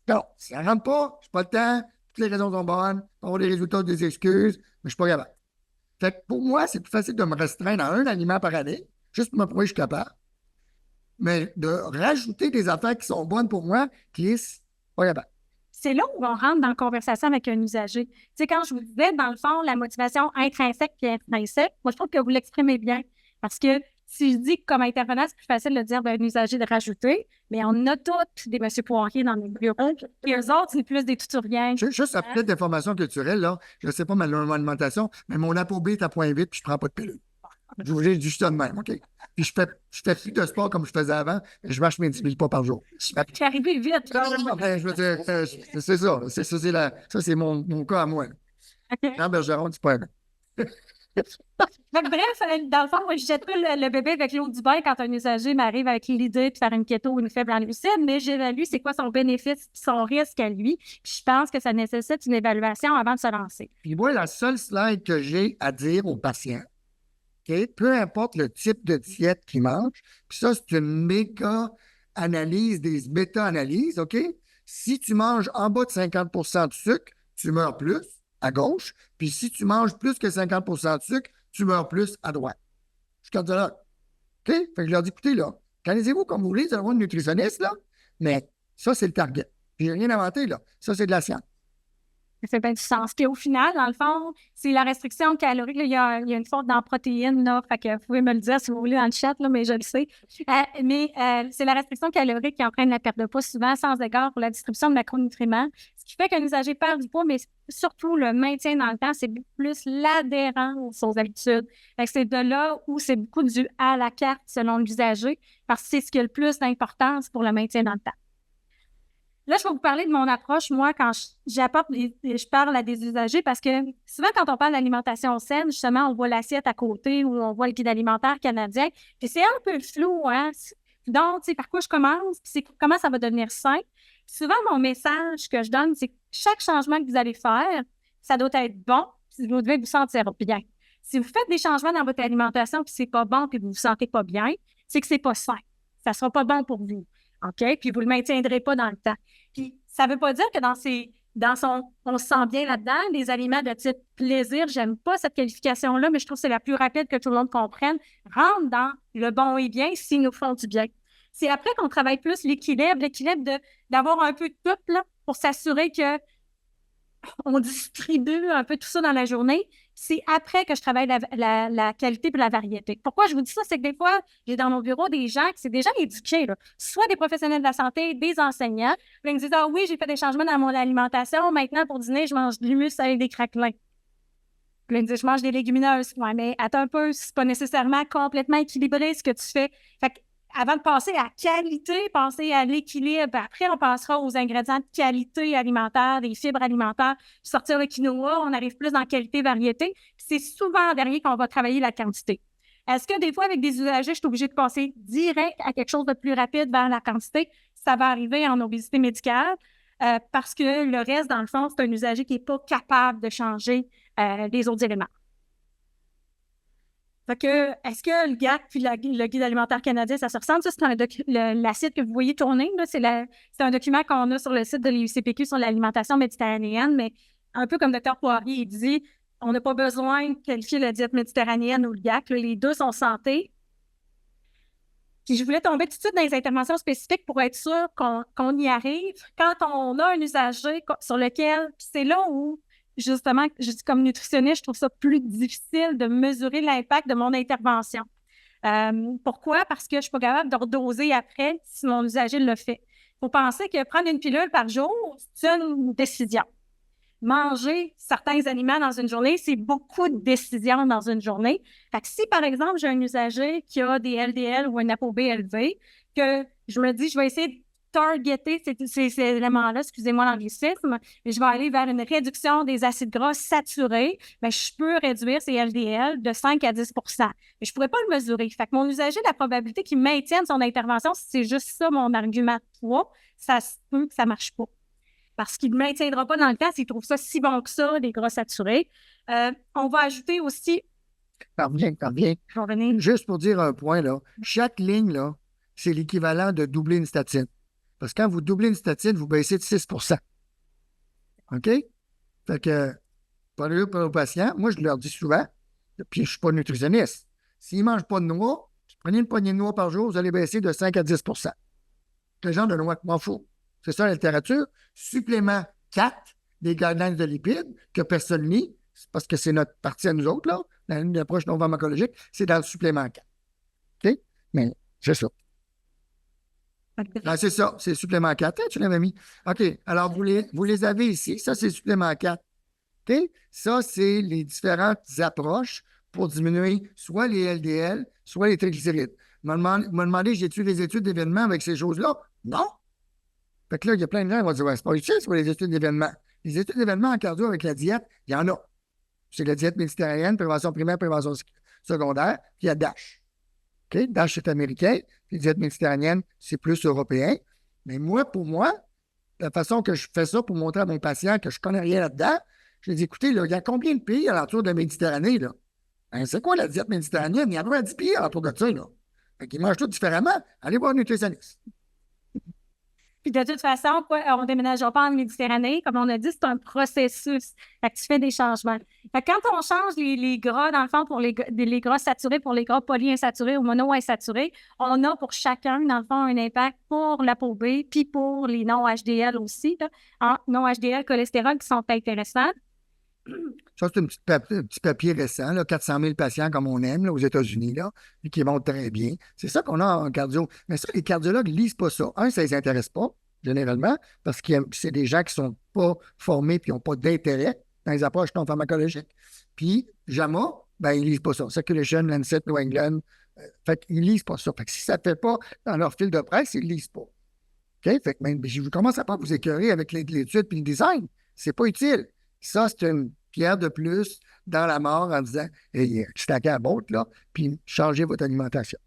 A: Non, ça ne rentre pas, je n'ai pas le temps, toutes les raisons sont bonnes, on a des résultats, des excuses, mais je ne suis pas capable. Fait que pour moi, c'est plus facile de me restreindre à un aliment par année, juste pour me prouver que je suis capable. Mais de rajouter des affaires qui sont bonnes pour moi, pas capable.
B: C'est là où on rentre dans la conversation avec un usager. Tu sais, quand je vous disais, dans le fond, la motivation intrinsèque et intrinsèque, moi, je trouve que vous l'exprimez bien. Parce que si je dis que comme intervenant, c'est plus facile de dire d'un usager de rajouter, mais on a tous des monsieur Poirier dans nos bureaux. Et eux autres, c'est plus des tuturiens.
A: Juste à peut-être d'informations culturelles, là, je ne sais pas ma alimentation, mais mon ApoB est à 0,8 puis je ne prends pas de pilule. Je vous dis juste ça de même, OK? Puis je fais plus de sport comme je faisais avant, je marche mes 10 000 pas par jour.
B: Tu es arrivé vite.
A: Je veux dire, c'est ça. Ça, c'est mon cas à moi.
B: Okay.
A: Jean Bergeron, c'est pas un.
B: Bref, dans le fond, moi, je jette pas le bébé avec l'eau du bain quand un usager m'arrive avec l'idée de faire une keto ou une faible en glucides, mais j'évalue c'est quoi son bénéfice et son risque à lui. Puis je pense que ça nécessite une évaluation avant de se lancer.
A: Puis moi, la seule slide que j'ai à dire aux patients, okay, peu importe le type de diète qu'ils mangent, puis ça, c'est une méta-analyse, des méta-analyses, OK? Si tu manges en bas de 50 de sucre, tu meurs plus à gauche. Puis si tu manges plus que 50 de sucre, tu meurs plus à droite. Je suis cardiologue. OK? Fait que je leur dis, écoutez, là, organisez-vous comme vous voulez, vous allez avoir une nutritionniste, là, mais ça, c'est le target. J'ai rien inventé, là. Ça, c'est de la science.
B: Ça fait bien du sens. Puis au final, dans le fond, c'est la restriction calorique. Là, il y a une faute dans la protéine, là, fait que vous pouvez me le dire si vous voulez dans le chat, là, mais je le sais. C'est la restriction calorique qui entraîne la perte de poids, souvent sans égard pour la distribution de macronutriments. Ce qui fait qu'un usager perd du poids, mais surtout le maintien dans le temps, c'est beaucoup plus l'adhérence aux habitudes. Fait que c'est de là où c'est beaucoup dû à la carte selon l'usager, parce que c'est ce qui a le plus d'importance pour le maintien dans le temps. Là, je vais vous parler de mon approche, moi, quand je parle à des usagers, parce que souvent, quand on parle d'alimentation saine, justement, on voit l'assiette à côté ou on voit le guide alimentaire canadien, puis c'est un peu flou, hein? Donc, tu sais, par quoi je commence, puis comment ça va devenir sain. Souvent, mon message que je donne, c'est que chaque changement que vous allez faire, ça doit être bon, puis vous devez vous sentir bien. Si vous faites des changements dans votre alimentation, puis c'est pas bon, puis vous vous sentez pas bien, c'est que c'est pas sain. Ça sera pas bon pour vous. OK? Puis vous ne le maintiendrez pas dans le temps. Puis ça ne veut pas dire que on se sent bien là-dedans. Les aliments de type plaisir, j'aime pas cette qualification-là, mais je trouve que c'est la plus rapide que tout le monde comprenne. Rentre dans le bon et bien s'ils nous font du bien. C'est après qu'on travaille plus l'équilibre d'avoir un peu de tout là, pour s'assurer qu'on distribue un peu tout ça dans la journée. C'est après que je travaille la qualité et la variété. Pourquoi je vous dis ça? C'est que des fois, j'ai dans mon bureau des gens qui sont déjà éduqués, là, soit des professionnels de la santé, des enseignants. Puis ils me disent, ah oui, j'ai fait des changements dans mon alimentation. Maintenant, pour dîner, je mange de l'humus avec des craquelins. Puis ils me disent, je mange des légumineuses. Ouais, mais attends un peu, c'est pas nécessairement complètement équilibré ce que tu fais. Fait que avant de passer à qualité, passer à l'équilibre. Après, on passera aux ingrédients de qualité alimentaire, des fibres alimentaires. Sortir le quinoa, on arrive plus dans qualité-variété. C'est souvent en dernier qu'on va travailler la quantité. Est-ce que des fois, avec des usagers, je suis obligée de passer direct à quelque chose de plus rapide vers la quantité? Ça va arriver en obésité médicale parce que le reste, dans le fond, c'est un usager qui n'est pas capable de changer les autres éléments. Fait que, est-ce que le GAC puis le Guide alimentaire canadien, ça se ressemble? Ça, c'est l'acide que vous voyez tourner. Là, c'est un document qu'on a sur le site de l'UCPQ sur l'alimentation méditerranéenne, mais un peu comme Dr Poirier, il dit, on n'a pas besoin de qualifier la diète méditerranéenne ou le GAC. Là, les deux sont santé. Puis je voulais tomber tout de suite dans les interventions spécifiques pour être sûr qu'on y arrive. Quand on a un usager sur lequel, puis c'est là où justement, je dis comme nutritionniste, je trouve ça plus difficile de mesurer l'impact de mon intervention. Pourquoi? Parce que je ne suis pas capable de redoser après si mon usager le fait. Il faut penser que prendre une pilule par jour, c'est une décision. Manger certains aliments dans une journée, c'est beaucoup de décisions dans une journée. Fait que si, par exemple, j'ai un usager qui a des LDL ou un ApoB élevé, que je me dis, je vais essayer de targeter ces éléments-là, excusez-moi l'anglicisme, mais je vais aller vers une réduction des acides gras saturés, bien, je peux réduire ces LDL de 5 à 10 mais je ne pourrais pas le mesurer. Fait que mon usager, la probabilité qu'il maintienne son intervention, si c'est juste ça mon argument 3, ça se peut que ça ne marche pas. Parce qu'il ne maintiendra pas dans le temps s'il trouve ça si bon que ça, les gras saturés. On va ajouter aussi...
A: Parviens.
B: Je vais revenir.
A: Juste pour dire un point, là, chaque ligne, là, c'est l'équivalent de doubler une statine. Parce que quand vous doublez une statine, vous baissez de 6 OK? Fait que, pour nos patients, moi, je leur dis souvent, puis je ne suis pas nutritionniste, s'ils ne mangent pas de noix, prenez une poignée de noix par jour, vous allez baisser de 5 à 10 Quel genre de noix? M'en fous. C'est ça la littérature. Supplément 4 des guidelines de lipides que personne lit, parce que c'est notre partie à nous autres, là, la ligne d'approche non pharmacologique, c'est dans le supplément 4. OK? Mais c'est ça. Ah, c'est ça, c'est le supplément 4. Tu l'avais mis. OK. Alors, vous les avez ici. Ça, c'est le supplément 4. OK? Ça, c'est les différentes approches pour diminuer soit les LDL, soit les triglycérides. Vous me demandez, j'ai-tu des études d'événements avec ces choses-là? Non. Fait que là, il y a plein de gens qui vont dire, ouais, c'est pas utile, c'est pas les études d'événements. Les études d'événements en cardio avec la diète, il y en a. C'est la diète méditerranéenne, prévention primaire, prévention secondaire, puis il y a DASH. OK? DASH, c'est américain, puis diète méditerranéenne, c'est plus européen. Mais moi, pour moi, la façon que je fais ça pour montrer à mon patient que je connais rien là-dedans, je lui dis, écoutez, là, il y a combien de pays alentour de la Méditerranée, là? Hein, c'est quoi la diète méditerranéenne? Il y en a 10 pays alentour de ça, là. Fait qu'ils mangent tout différemment. Allez voir un nutritionniste.
B: Puis de toute façon, on ne déménagera pas en Méditerranée. Comme on a dit, c'est un processus. Fait que tu fais des changements. Fait que quand on change les gras, dans le fond, pour les gras saturés, pour les gras polyinsaturés ou monoinsaturés, on a pour chacun, dans le fond, un impact pour l'ApoB, puis pour les non-HDL aussi, non-HDL cholestérol qui sont intéressants.
A: Ça, c'est un petit papier récent, là, 400 000 patients comme on aime là, aux États-Unis, là, et qui vont très bien. C'est ça qu'on a en cardio. Mais ça, les cardiologues ne lisent pas ça. Un, ça ne les intéresse pas, généralement, parce que c'est des gens qui ne sont pas formés et qui n'ont pas d'intérêt dans les approches non pharmacologiques. Puis, JAMA, ben, ils ne lisent pas ça. Circulation, Lancet, New England, fait qu'ils ne lisent pas ça. Fait que si ça ne fait pas dans leur fil de presse, ils ne lisent pas. OK? Fait que même, je ne commence pas à vous écœurer avec l'étude et le design. C'est pas utile. Ça, c'est une pierre de plus dans la mort en disant hey, stackez à botte, là, puis changez votre alimentation.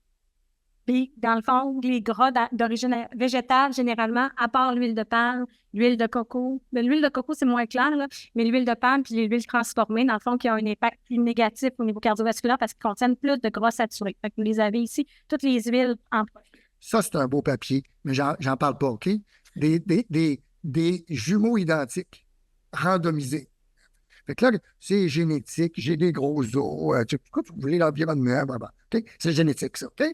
B: Puis, dans le fond, les gras d'origine végétale, généralement, à part l'huile de palme, l'huile de coco. L'huile de coco, c'est moins clair, là, mais l'huile de palme puis les huiles transformées, dans le fond, qui ont un impact plus négatif au niveau cardiovasculaire parce qu'ils contiennent plus de gras saturés. Fait que vous les avez ici, toutes les huiles en profil.
A: Ça, c'est un beau papier, mais j'en parle pas, OK? Des jumeaux identiques, randomisés. Fait que là, c'est génétique, j'ai des gros os, pourquoi vous voulez l'environnement, OK? C'est génétique, ça, OK?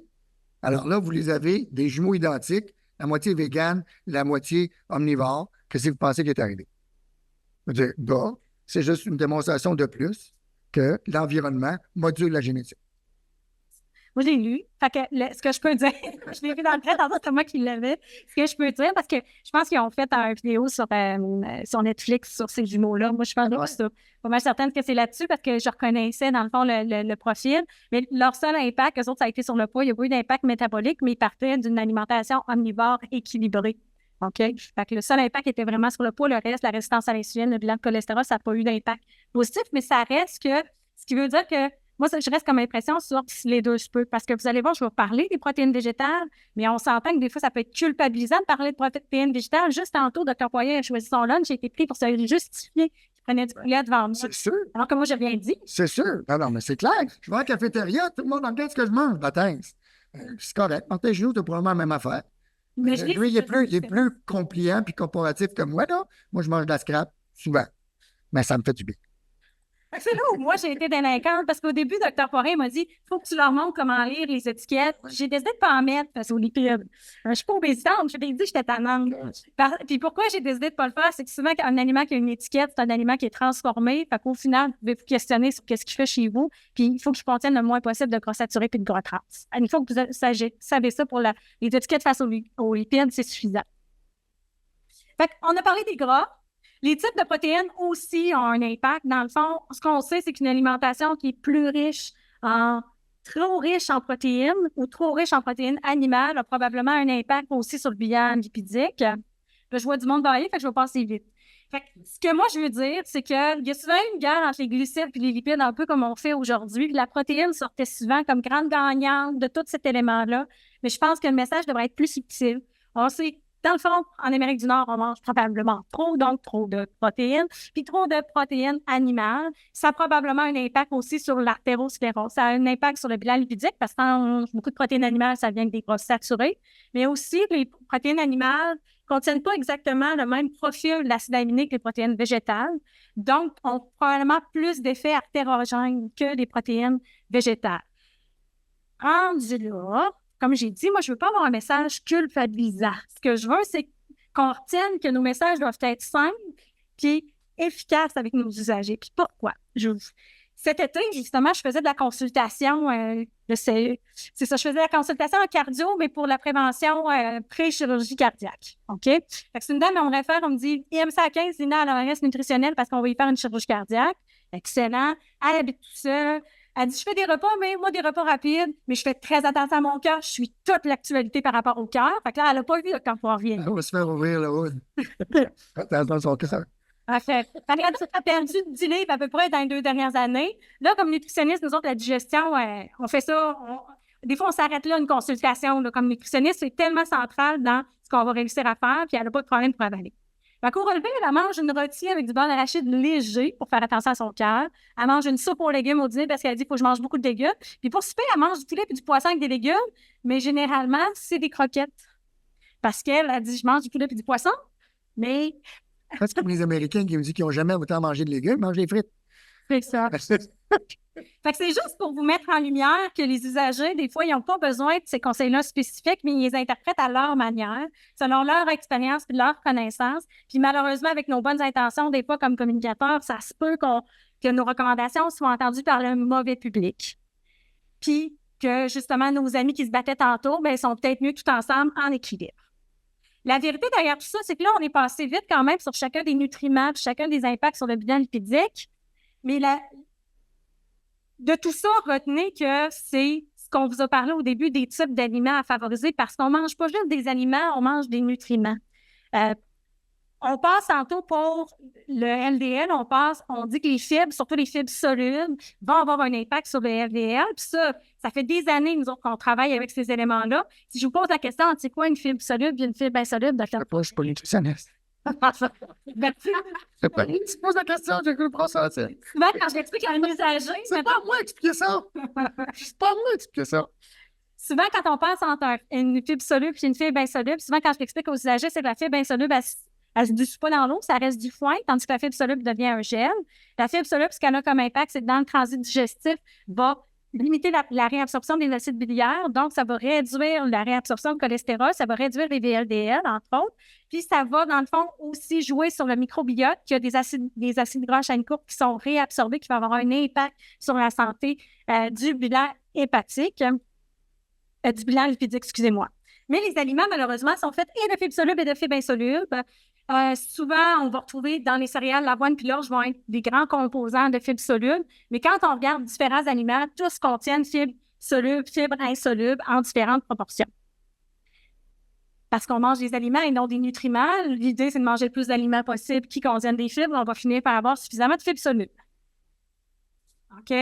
A: Alors là, vous les avez, des jumeaux identiques, la moitié végane, la moitié omnivore. Qu'est-ce que vous pensez qui est arrivé? Je veux dire, c'est juste une démonstration de plus que l'environnement module la génétique.
B: Moi, j'ai lu. Fait que ce que je peux dire, je l'ai vu dans le trait, tantôt, c'est moi qui l'avais. Ce que je peux dire, parce que je pense qu'ils ont fait une vidéo sur Netflix sur ces jumeaux-là. Moi, je pense que c'est ça. Pas mal certaine que c'est là-dessus parce que je reconnaissais, dans le fond, le profil. Mais leur seul impact, eux autres, ça a été sur le poids. Il n'y a pas eu d'impact métabolique, mais ils partaient d'une alimentation omnivore équilibrée. OK? Fait que le seul impact était vraiment sur le poids. Le reste, la résistance à l'insuline, le bilan de cholestérol, ça n'a pas eu d'impact positif, mais ça reste que, ce qui veut dire que moi, je reste comme impression sur les deux je peux. Parce que vous allez voir, je vais vous parler des protéines végétales, mais on s'entend que des fois, ça peut être culpabilisant de parler de protéines végétales. Juste tantôt, Dr. Poirier a choisi son lunch, j'ai été pris pour se justifier qu'il prenait du poulet devant moi.
A: C'est sûr.
B: Alors que moi, j'ai rien dit.
A: C'est sûr. Non, mais c'est clair. Je vais à la cafétéria, tout le monde regarde ce que je mange, bâtard. C'est correct. Martin Genoux, tu as probablement la même affaire.
B: Mais
A: lui, il est plus compliant puis corporatif que moi, là. Moi, je mange de la scrap, souvent. Mais ça me fait du bien.
B: C'est là où moi, j'ai été délinquante parce qu'au début, Dr. Poirier m'a dit faut que tu leur montres comment lire les étiquettes. J'ai décidé de pas en mettre parce aux lipides. Je suis pas obésitante, je t'ai dit que j'étais tannante. Puis pourquoi j'ai décidé de pas le faire, c'est que souvent, un aliment qui a une étiquette, c'est un aliment qui est transformé. Fait qu'au final, vous pouvez vous questionner sur qu'est-ce qu'il fait chez vous. Puis il faut qu'il contienne le moins possible de gras saturés puis de gras trans. Une fois que vous savez ça pour les étiquettes face aux lipides, c'est suffisant. Fait qu'on a parlé des gras. Les types de protéines aussi ont un impact. Dans le fond, ce qu'on sait, c'est qu'une alimentation qui est trop riche en protéines ou trop riche en protéines animales a probablement un impact aussi sur le bilan lipidique. Là, je vois du monde bailler, fait que je vais passer vite. Fait que, ce que moi, je veux dire, c'est qu'il y a souvent une guerre entre les glucides et les lipides, un peu comme on fait aujourd'hui. Puis la protéine sortait souvent comme grande gagnante de tout cet élément-là. Mais je pense que le message devrait être plus subtil. On sait dans le fond, en Amérique du Nord, on mange probablement donc trop de protéines. Puis trop de protéines animales, ça a probablement un impact aussi sur l'artérosclérose. Ça a un impact sur le bilan lipidique parce que quand on mange beaucoup de protéines animales, ça vient avec des gras saturés. Mais aussi, les protéines animales ne contiennent pas exactement le même profil d'acide aminé que les protéines végétales. Donc, ont probablement plus d'effets artérogènes que les protéines végétales. Rendu là, comme j'ai dit, moi, je ne veux pas avoir un message culpabilisant. Ce que je veux, c'est qu'on retienne que nos messages doivent être simples puis efficaces avec nos usagers. Puis pourquoi? Cet été, justement, je faisais de la consultation. C'est ça, je faisais de la consultation en cardio, mais pour la prévention pré-chirurgie cardiaque. OK? Fait que c'est une dame, on me réfère, on me dit IMC à 15, Lina à l'ORS nutritionnelle parce qu'on va y faire une chirurgie cardiaque. Excellent. Elle habite tout seule. Elle dit, je fais des repas, mais moi, des repas rapides, mais je fais très attention à mon cœur. Je suis toute l'actualité par rapport au cœur. Fait que là, elle n'a pas vu le Dr. Poirier.
A: On va se faire ouvrir le hood. Attention son cœur.
B: En fait, elle a perdu 10 livres à peu près dans les 2 dernières années. Là, comme nutritionniste, nous autres, la digestion, on fait ça. Des fois, on s'arrête là, une consultation. Là, comme nutritionniste, c'est tellement central dans ce qu'on va réussir à faire, puis elle n'a pas de problème pour avaler. Fait qu'au relevé, elle mange une rôtie avec du beurre d'arachide léger pour faire attention à son cœur. Elle mange une soupe aux légumes au dîner parce qu'elle dit qu'il faut que je mange beaucoup de légumes. Puis pour souper, elle mange du poulet et du poisson avec des légumes, mais généralement, c'est des croquettes. Parce qu'elle a dit, je mange du poulet et du poisson, mais...
A: C'est comme les Américains qui me disent qu'ils n'ont jamais autant mangé de légumes, ils mangent des frites.
B: C'est ça. Fait que c'est juste pour vous mettre en lumière que les usagers, des fois, ils n'ont pas besoin de ces conseils-là spécifiques, mais ils les interprètent à leur manière, selon leur expérience et leur connaissance. Puis malheureusement, avec nos bonnes intentions, des fois, comme communicateurs, ça se peut que nos recommandations soient entendues par le mauvais public. Puis que, justement, nos amis qui se battaient tantôt, bien, sont peut-être mieux tout ensemble en équilibre. La vérité derrière tout ça, c'est que là, on est passé vite quand même sur chacun des nutriments, chacun des impacts sur le bilan lipidique. Mais de tout ça, retenez que c'est ce qu'on vous a parlé au début des types d'aliments à favoriser parce qu'on ne mange pas juste des aliments, on mange des nutriments. On passe tantôt pour le LDL, on dit que les fibres, surtout les fibres solubles, vont avoir un impact sur le LDL. Puis ça fait des années, nous autres, qu'on travaille avec ces éléments-là. Si je vous pose la question, c'est quoi une fibre soluble et une fibre insoluble?
A: Je ne suis pas nutritionniste. C'est pas lui qui se pose la question, j'ai cru le ça.
B: Souvent, quand j'explique à un usager...
A: C'est pas moi expliquer ça! C'est pas moi expliquer ça!
B: Souvent, quand on pense entre une fibre soluble et une fibre insoluble, souvent, quand je l'explique aux usagers, c'est que la fibre insoluble, elle ne se dissout pas dans l'eau, ça reste du foin, tandis que la fibre soluble devient un gel. La fibre soluble, ce qu'elle a comme impact, c'est que dans le transit digestif, va limiter la réabsorption des acides biliaires, donc ça va réduire la réabsorption de cholestérol, ça va réduire les VLDL, entre autres, puis ça va, dans le fond, aussi jouer sur le microbiote, qui a des acides gras à chaîne courte qui sont réabsorbés, qui vont avoir un impact sur la santé du bilan hépatique, du bilan lipidique, excusez-moi. Mais les aliments, malheureusement, sont faits et de fibres solubles et de fibres insolubles. Souvent, on va retrouver dans les céréales, l'avoine puis l'orge vont être des grands composants de fibres solubles. Mais quand on regarde différents aliments, tous contiennent fibres solubles, fibres insolubles en différentes proportions. Parce qu'on mange des aliments et non des nutriments. L'idée, c'est de manger le plus d'aliments possible qui contiennent des fibres. On va finir par avoir suffisamment de fibres solubles. OK?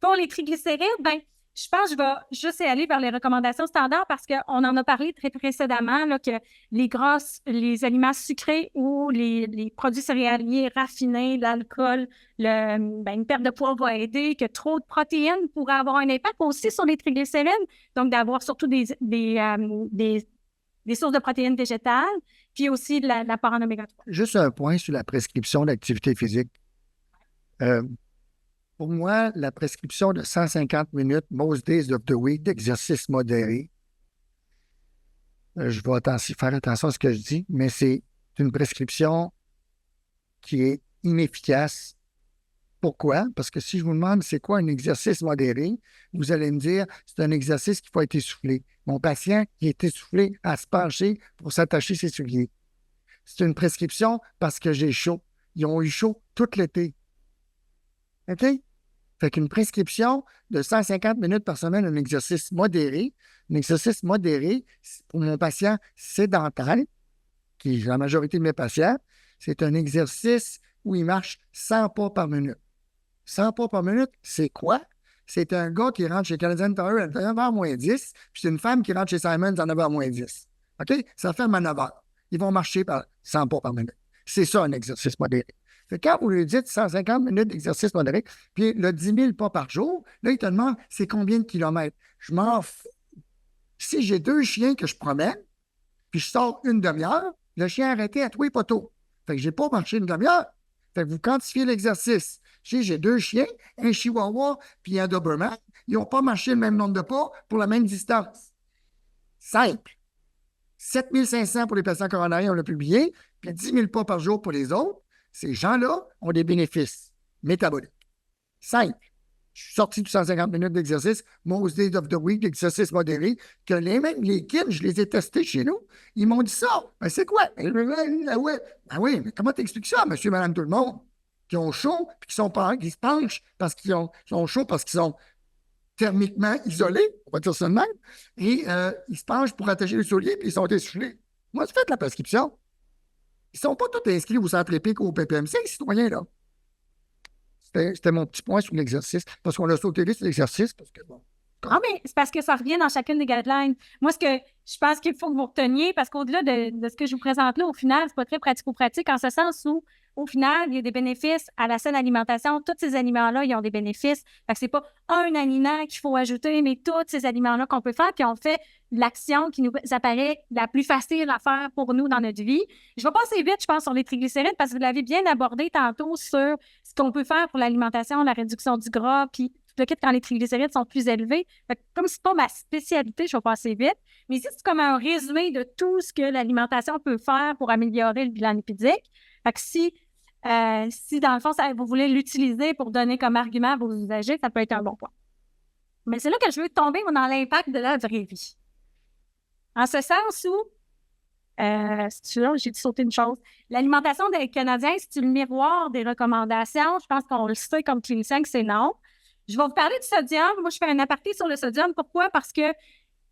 B: Pour les triglycérides, bien, je pense que je vais juste aller vers les recommandations standards parce qu'on en a parlé très précédemment, là, que les aliments sucrés ou les produits céréaliers raffinés, l'alcool, une perte de poids va aider, que trop de protéines pourraient avoir un impact aussi sur les triglycérides, donc d'avoir surtout des sources de protéines végétales, puis aussi de l'apport en oméga 3.
A: Juste un point sur la prescription d'activité physique. Pour moi, la prescription de 150 minutes, most days of the week, d'exercice modéré, je vais faire attention à ce que je dis, mais c'est une prescription qui est inefficace. Pourquoi? Parce que si je vous demande c'est quoi un exercice modéré, vous allez me dire c'est un exercice qu'il faut être essoufflé. Mon patient qui est essoufflé à se pencher pour s'attacher ses souliers. C'est une prescription parce que j'ai chaud. Ils ont eu chaud tout l'été. OK? Fait qu'une prescription de 150 minutes par semaine, un exercice modéré, pour mon patient sédentaire, qui est la majorité de mes patients, c'est un exercice où il marche 100 pas par minute. 100 pas par minute, c'est quoi? C'est un gars qui rentre chez Canadian Tire à 9h-10, puis c'est une femme qui rentre chez Simons à 9h-10. OK? Ça fait à 9h. Ils vont marcher par 100 pas par minute. C'est ça, un exercice modéré. Fait que quand vous lui dites 150 minutes d'exercice modéré, puis le 10 000 pas par jour, là, il te demande c'est combien de kilomètres? Je m'en fous. Si j'ai 2 chiens que je promène, puis je sors une demi-heure, le chien a arrêté à tous les poteaux. Fait que je n'ai pas marché une demi-heure. Fait que vous quantifiez l'exercice. J'ai 2 chiens, un chihuahua puis un Doberman. Ils n'ont pas marché le même nombre de pas pour la même distance. Simple. 7500 pour les patients coronariens, on l'a publié, puis 10 000 pas par jour pour les autres. Ces gens-là ont des bénéfices métaboliques. Simple. Je suis sorti de 150 minutes d'exercice, most days of the week, d'exercice modéré, que les kids, je les ai testés chez nous. Ils m'ont dit ça. Ben, c'est quoi? Ben oui, mais comment t'expliques ça, monsieur, madame, tout le monde? Qui ont chaud, puis qui se penchent parce qu'ils ont chaud, parce qu'ils sont thermiquement isolés, on va dire ça de même, et ils se penchent pour attacher les souliers, puis ils sont essoufflés. Moi, j'ai fait la prescription. Ils ne sont pas tous inscrits au centre épique ou au PPMC, les citoyens-là. C'était mon petit point sur l'exercice, parce qu'on a sauté sur l'exercice, parce que bon.
B: Ah, mais c'est parce que ça revient dans chacune des guidelines. Moi, ce que je pense qu'il faut que vous reteniez, parce qu'au-delà de ce que je vous présente là, au final, c'est pas très pratico-pratique en ce sens où, au final, il y a des bénéfices à la saine alimentation. Tous ces aliments-là, ils ont des bénéfices. Fait que c'est pas un aliment qu'il faut ajouter, mais tous ces aliments-là qu'on peut faire, puis on fait l'action qui nous apparaît la plus facile à faire pour nous dans notre vie. Je vais passer vite, je pense, sur les triglycérides, parce que vous l'avez bien abordé tantôt sur ce qu'on peut faire pour l'alimentation, la réduction du gras, puis tout le kit quand les triglycérides sont plus élevés. Fait que comme c'est pas ma spécialité, je vais passer vite. Mais ici, c'est comme un résumé de tout ce que l'alimentation peut faire pour améliorer le bilan lipidique. Fait que si dans le fond, vous voulez l'utiliser pour donner comme argument à vos usagers, ça peut être un bon point. Mais c'est là que je veux tomber dans l'impact de la vraie vie. En ce sens où, j'ai dû sauter une chose, l'alimentation des Canadiens, c'est le miroir des recommandations. Je pense qu'on le sait comme clinicien que c'est non. Je vais vous parler du sodium. Moi, je fais un aparté sur le sodium. Pourquoi? Parce que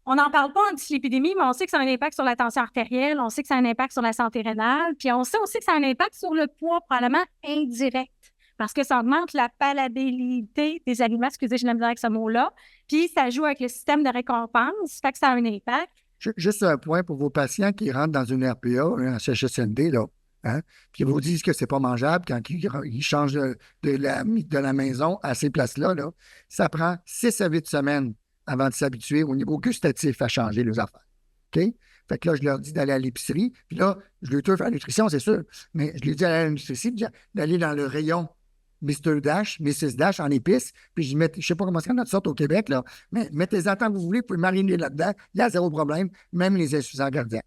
B: on n'en parle pas en dyslipidémie, mais on sait que ça a un impact sur la tension artérielle, on sait que ça a un impact sur la santé rénale, puis on sait aussi que ça a un impact sur le poids, probablement indirect, parce que ça augmente la palatabilité des aliments, excusez, je l'aime bien avec ce mot-là, puis ça joue avec le système de récompense, fait que ça a un impact.
A: Juste un point pour vos patients qui rentrent dans une RPA, un CHSLD, là, hein, puis ils vous disent que c'est pas mangeable quand ils changent de la maison à ces places-là, là, ça prend 6 à 8 semaines avant de s'habituer au niveau gustatif à changer les affaires. OK? Fait que là, je leur dis d'aller à l'épicerie, puis là, je leur fais la nutrition, c'est sûr, mais je leur dis à la nutrition d'aller dans le rayon Mr. Dash, Mrs. Dash en épices, puis je ne sais pas comment c'est notre sorte au Québec, là, mais mettez-en tant que vous voulez, vous pouvez mariner là-dedans, il y a zéro problème, même les insuffisants cardiaques.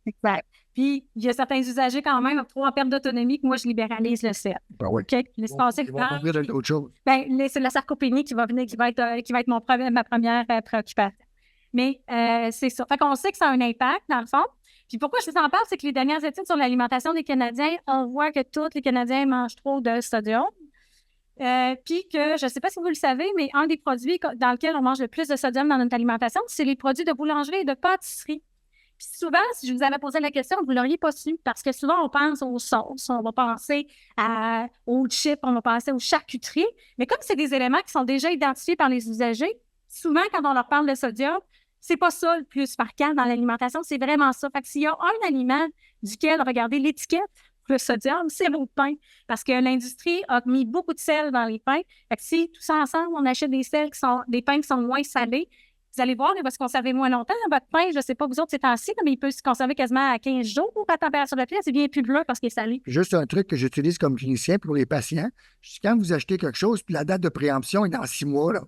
B: Exact. Puis, il y a certains usagers quand même, trop en perte d'autonomie, que moi, je libéralise le sel.
A: Ben oui.
B: OK? Laisse passer le temps.
A: D'autres choses.
B: Ben, c'est la sarcopénie qui va être ma première préoccupation. Mais c'est ça. Fait qu'on sait que ça a un impact, dans le fond. Puis pourquoi je vous en parle, c'est que les dernières études sur l'alimentation des Canadiens, on voit que tous les Canadiens mangent trop de sodium. Puis que, je ne sais pas si vous le savez, mais un des produits dans lesquels on mange le plus de sodium dans notre alimentation, c'est les produits de boulangerie et de pâtisserie. Puis souvent, si je vous avais posé la question, vous ne l'auriez pas su, parce que souvent, on pense aux sauces, on va penser aux chips, on va penser aux charcuteries. Mais comme c'est des éléments qui sont déjà identifiés par les usagers, souvent, quand on leur parle de sodium, c'est pas ça le plus marquant dans l'alimentation, c'est vraiment ça. Fait que s'il y a un aliment duquel, regardez l'étiquette, le sodium, c'est vos pains. Parce que l'industrie a mis beaucoup de sel dans les pains. Fait que si, tous ensemble, on achète des pains qui sont moins salés, vous allez voir, il va se conserver moins longtemps. Votre pain, je ne sais pas, vous autres, c'est temps-ci, mais il peut se conserver quasiment à 15 jours à température de pièce. C'est bien plus bleu parce qu'il est salé.
A: Juste un truc que j'utilise comme clinicien pour les patients. Quand vous achetez quelque chose, puis la date de préemption est dans 6 mois, là,